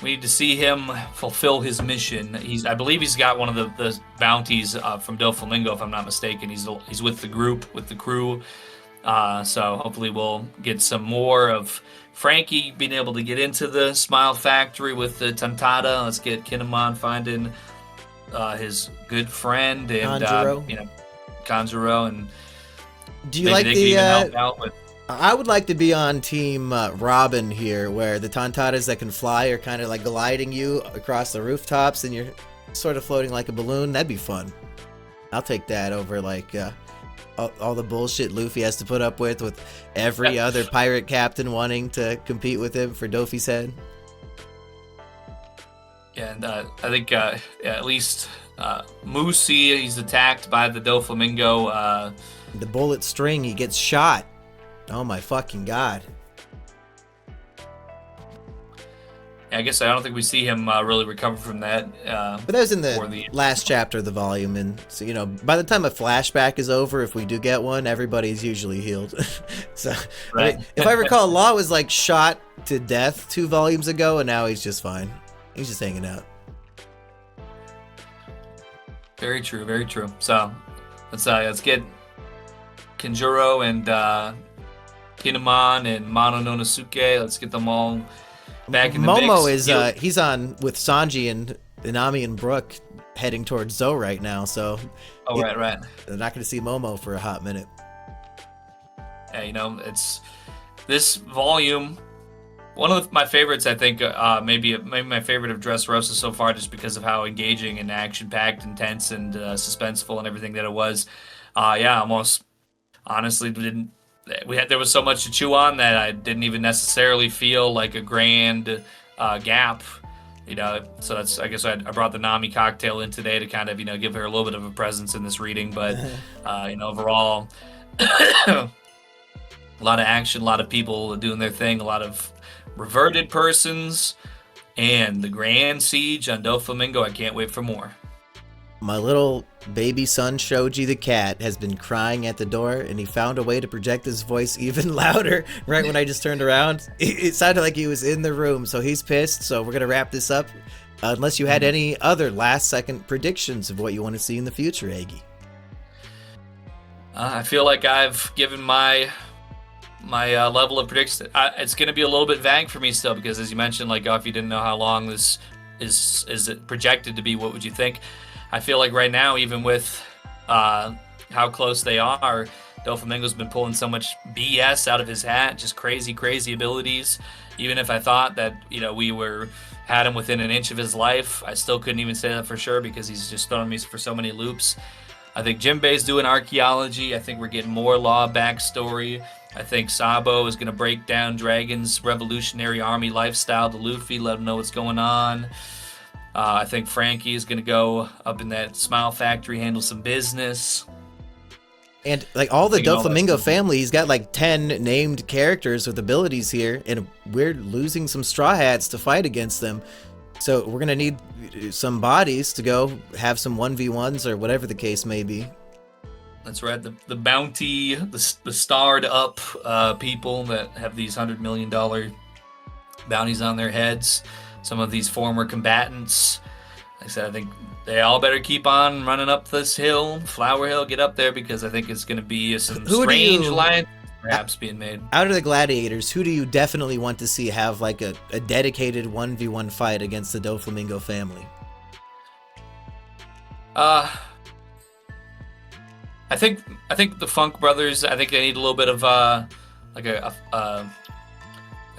We need to see him fulfill his mission. I believe he's got one of the bounties from Doflamingo, if I'm not mistaken. He's with the group, with the crew. So hopefully we'll get some more of Frankie being able to get into the Smile Factory with the Tantata. Let's get Kinemon finding his good friend and Kanjuro, and do you like the? Help out with. I would like to be on Team Robin here, where the Tontatas that can fly are kind of like gliding you across the rooftops and you're sort of floating like a balloon. That'd be fun. I'll take that over like all the bullshit Luffy has to put up with every other pirate captain wanting to compete with him for Dofi's head. Yeah, and I think at least Musi, he's attacked by the Doflamingo. The bullet string, he gets shot. Oh my fucking god. I guess I don't think we see him really recover from that. But that was in the last chapter of the volume, and so by the time a flashback is over, if we do get one, everybody's usually healed. So right. I mean, if I recall, Law was like shot to death 2 volumes ago, and now he's just fine. He's just hanging out. Very true, very true. So let's get Kanjuro and Kinemon and Mononosuke. Let's get them all back in the mix. Momo is he's on with Sanji and Inami and Brook heading towards Zoe right now, so right. They're not going to see Momo for a hot minute. Yeah, it's this volume. One of my favorites, I think, maybe my favorite of Dressrosa so far, just because of how engaging and action-packed, intense, and suspenseful, and everything that it was. Almost honestly didn't. There was so much to chew on that I didn't even necessarily feel like a grand gap. So that's, I guess I brought the Nami cocktail in today to kind of give her a little bit of a presence in this reading, but overall, a lot of action, a lot of people doing their thing, a lot of reverted persons, and the grand siege on Doflamingo. I can't wait for more. My little baby son Shoji the cat has been crying at the door, and he found a way to project his voice even louder right when I just turned around. It sounded like he was in the room, so he's pissed. So we're going to wrap this up. Unless you had any other last-second predictions of what you want to see in the future, Aggie. I feel like I've given my my level of prediction, it's going to be a little bit vague for me still, because as you mentioned, like, if you didn't know how long this is it projected to be, what would you think? I feel like right now, even with how close they are, Doflamingo's been pulling so much BS out of his hat, just crazy abilities. Even if I thought that, we had him within an inch of his life, I still couldn't even say that for sure, because he's just throwing me for so many loops. I think Jinbei's doing archaeology. I think we're getting more Law backstory. I think Sabo is going to break down Dragon's revolutionary army lifestyle to Luffy, let him know what's going on. I think Frankie is going to go up in that Smile Factory, handle some business. And like all the Doflamingo family, he's got like 10 named characters with abilities here, and we're losing some Straw Hats to fight against them. So we're going to need some bodies to go have some 1v1s or whatever the case may be. That's right. The bounty, the starred up people that have these $100 million bounties on their heads. Some of these former combatants. Like I said, I think they all better keep on running up this hill, Flower Hill, get up there, because I think it's going to be some strange alliance perhaps being made. Out of the gladiators, who do you definitely want to see have like a dedicated 1v1 fight against the Doflamingo family? I think the Funk Brothers, I think they need a little bit of I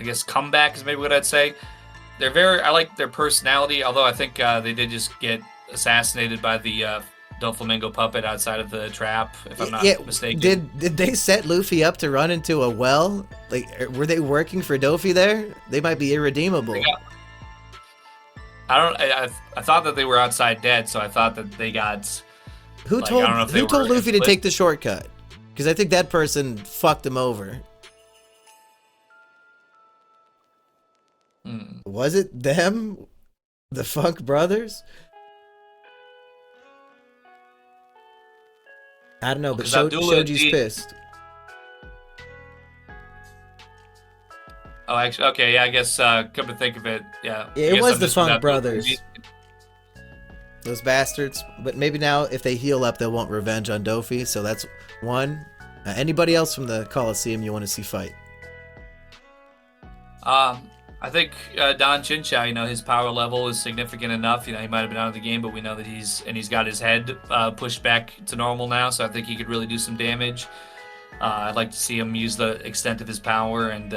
guess comeback is maybe what I'd say. I like their personality, although I think they did just get assassinated by the Doflamingo puppet outside of the trap, if I'm not mistaken. Did they set Luffy up to run into a well? Like, were they working for Dofi there? They might be irredeemable. I thought that they were outside dead, so I thought that they got... Who told Luffy to take the shortcut? Because I think that person fucked him over. Was it them? The Funk Brothers? I don't know, but Shoji's pissed. Oh, actually, okay, yeah, I guess, come to think of it, yeah. It was the Funk Brothers. Those bastards. But maybe now, if they heal up, they'll want revenge on Dofi, so that's one. Anybody else from the Colosseum you want to see fight? I think Don Chinchao, his power level is significant enough. He might have been out of the game, but we know that he's got his head pushed back to normal now, so I think he could really do some damage. I'd like to see him use the extent of his power and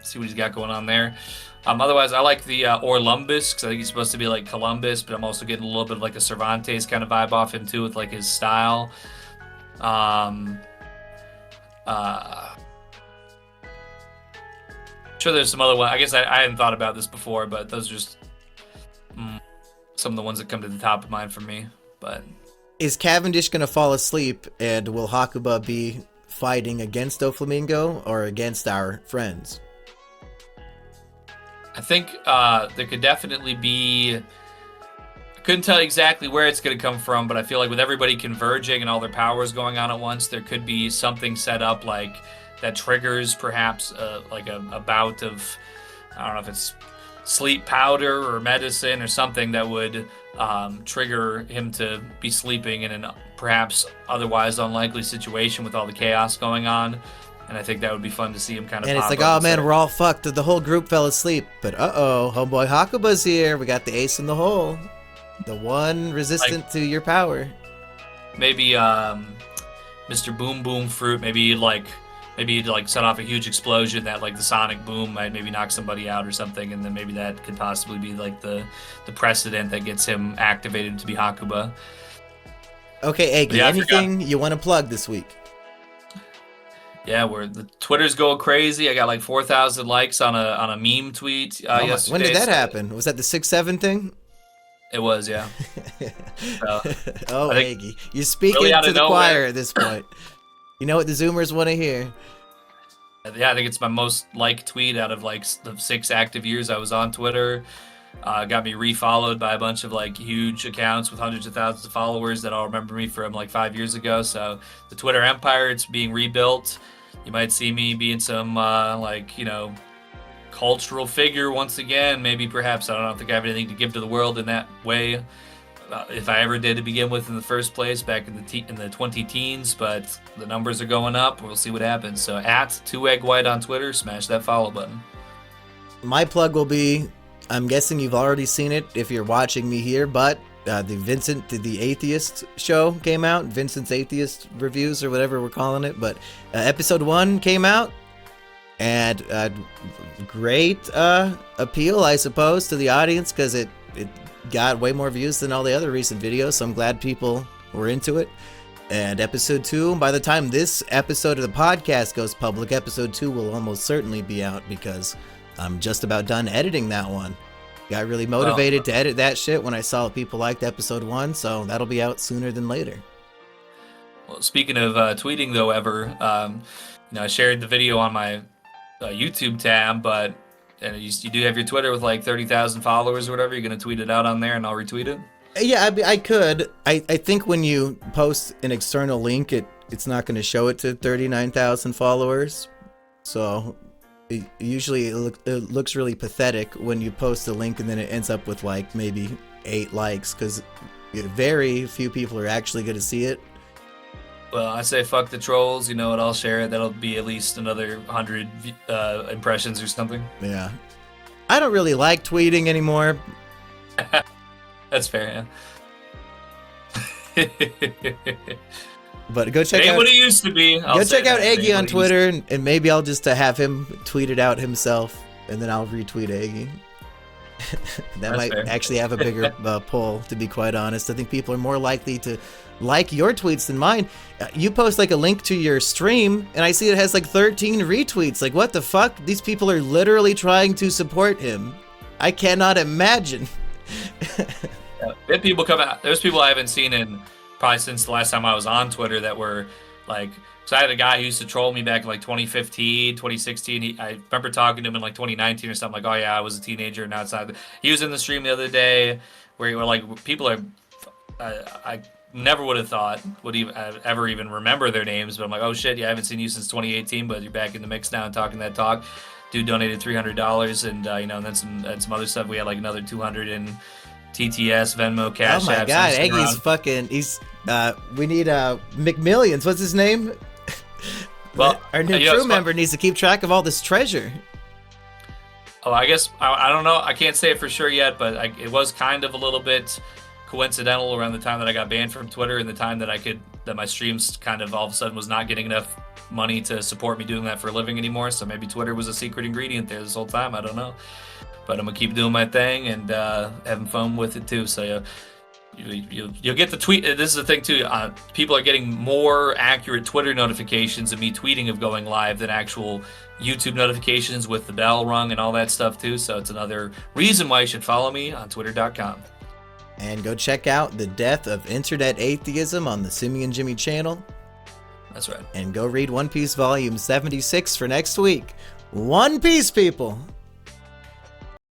see what he's got going on there. Otherwise, I like the Orlumbus, because I think he's supposed to be like Columbus, but I'm also getting a little bit of like a Cervantes kind of vibe off him too, with like his style. Sure, there's some other one. I guess I hadn't thought about this before, but those are just some of the ones that come to the top of mind for me. But is Cavendish gonna fall asleep, and will Hakuba be fighting against Doflamingo or against our friends? I think there could definitely be... I couldn't tell you exactly where it's going to come from, but I feel like with everybody converging and all their powers going on at once, there could be something set up like that triggers perhaps like a bout of, I don't know if it's sleep powder or medicine or something that would trigger him to be sleeping in an perhaps otherwise unlikely situation with all the chaos going on. And I think that would be fun to see him kind of. And it's like, oh man, we're all fucked. The whole group fell asleep. But homeboy Hakuba's here. We got the ace in the hole. The one resistant to your power. Maybe Mr. Boom Boom Fruit. Maybe he'd set off a huge explosion that like the sonic boom might maybe knock somebody out or something, and then maybe that could possibly be like the precedent that gets him activated to be Hakuba. Okay, Eggy, anything you want to plug this week? Yeah, the Twitter's going crazy. I got like 4,000 likes on a meme tweet yesterday. When did that happen? Was that the 6-7 thing? It was, yeah. Eggy, you're speaking really to the choir at this point. You know what the Zoomers want to hear. Yeah, I think it's my most liked tweet out of like the 6 active years I was on Twitter. Got me refollowed by a bunch of like huge accounts with hundreds of thousands of followers that all remember me from like 5 years ago. So the Twitter empire, it's being rebuilt. You might see me being some cultural figure once again. Maybe perhaps, I don't think I have anything to give to the world in that way. if I ever did to begin with in the first place back in the 20 teens, but the numbers are going up. We'll see what happens. So at 2EggWhite on Twitter, smash that follow button. My plug will be, I'm guessing you've already seen it if you're watching me here, but the Vincent the Atheist show came out, Vincent's Atheist Reviews or whatever we're calling it, but episode 1 came out, and great appeal, I suppose, to the audience, because it got way more views than all the other recent videos, so I'm glad people were into it. And episode 2, by the time this episode of the podcast goes public, episode 2 will almost certainly be out, because I'm just about done editing that one. Got really motivated to edit that shit when I saw people liked episode 1, so that'll be out sooner than later. Well, speaking of tweeting, though, I shared the video on my YouTube tab, but you do have your Twitter with like 30,000 followers or whatever. You're going to tweet it out on there and I'll retweet it? Yeah, I could. I think when you post an external link, it's not going to show it to 39,000 followers, so... Usually it looks really pathetic when you post a link and then it ends up with like maybe 8 likes, because very few people are actually going to see it. Well, I say fuck the trolls. You know what? I'll share it. That'll be at least another 100 impressions or something. Yeah. I don't really like tweeting anymore. That's fair, yeah. But go check out what it used to be. Go check out Eggy on Twitter, and maybe I'll just have him tweet it out himself, and then I'll retweet Eggy. That might actually have a bigger pull, to be quite honest. I think people are more likely to like your tweets than mine. You post like a link to your stream, and I see it has like 13 retweets. Like, what the fuck? These people are literally trying to support him. I cannot imagine. Yeah, people come out. There's people I haven't seen in probably since the last time I was on Twitter that were like, so I had a guy who used to troll me back in like 2015, 2016. I remember talking to him in like 2019 or something, like, oh yeah, I was a teenager and outside. He was in the stream the other day where you were like, people are, I never would have thought would ever even remember their names, but I'm like, oh shit, yeah, I haven't seen you since 2018, but you're back in the mix now and talking that talk. Dude donated $300 and and then some other stuff. We had like another 200 in TTS, Venmo, Cash App. Oh my god, Eggy's fucking, we need McMillions, what's his name? Well, our new crew member needs to keep track of all this treasure. Oh, I guess, I don't know, I can't say it for sure yet, but it was kind of a little bit coincidental around the time that I got banned from Twitter and the time that my streams kind of all of a sudden was not getting enough money to support me doing that for a living anymore, so maybe Twitter was a secret ingredient there this whole time, I don't know. But I'm gonna keep doing my thing and having fun with it too. So you'll get the tweet. This is the thing too. People are getting more accurate Twitter notifications of me tweeting of going live than actual YouTube notifications with the bell rung and all that stuff too. So it's another reason why you should follow me on Twitter.com. And go check out The Death of Internet Atheism on the Simeon Jimmy channel. That's right. And go read One Piece Volume 76 for next week. One Piece, people!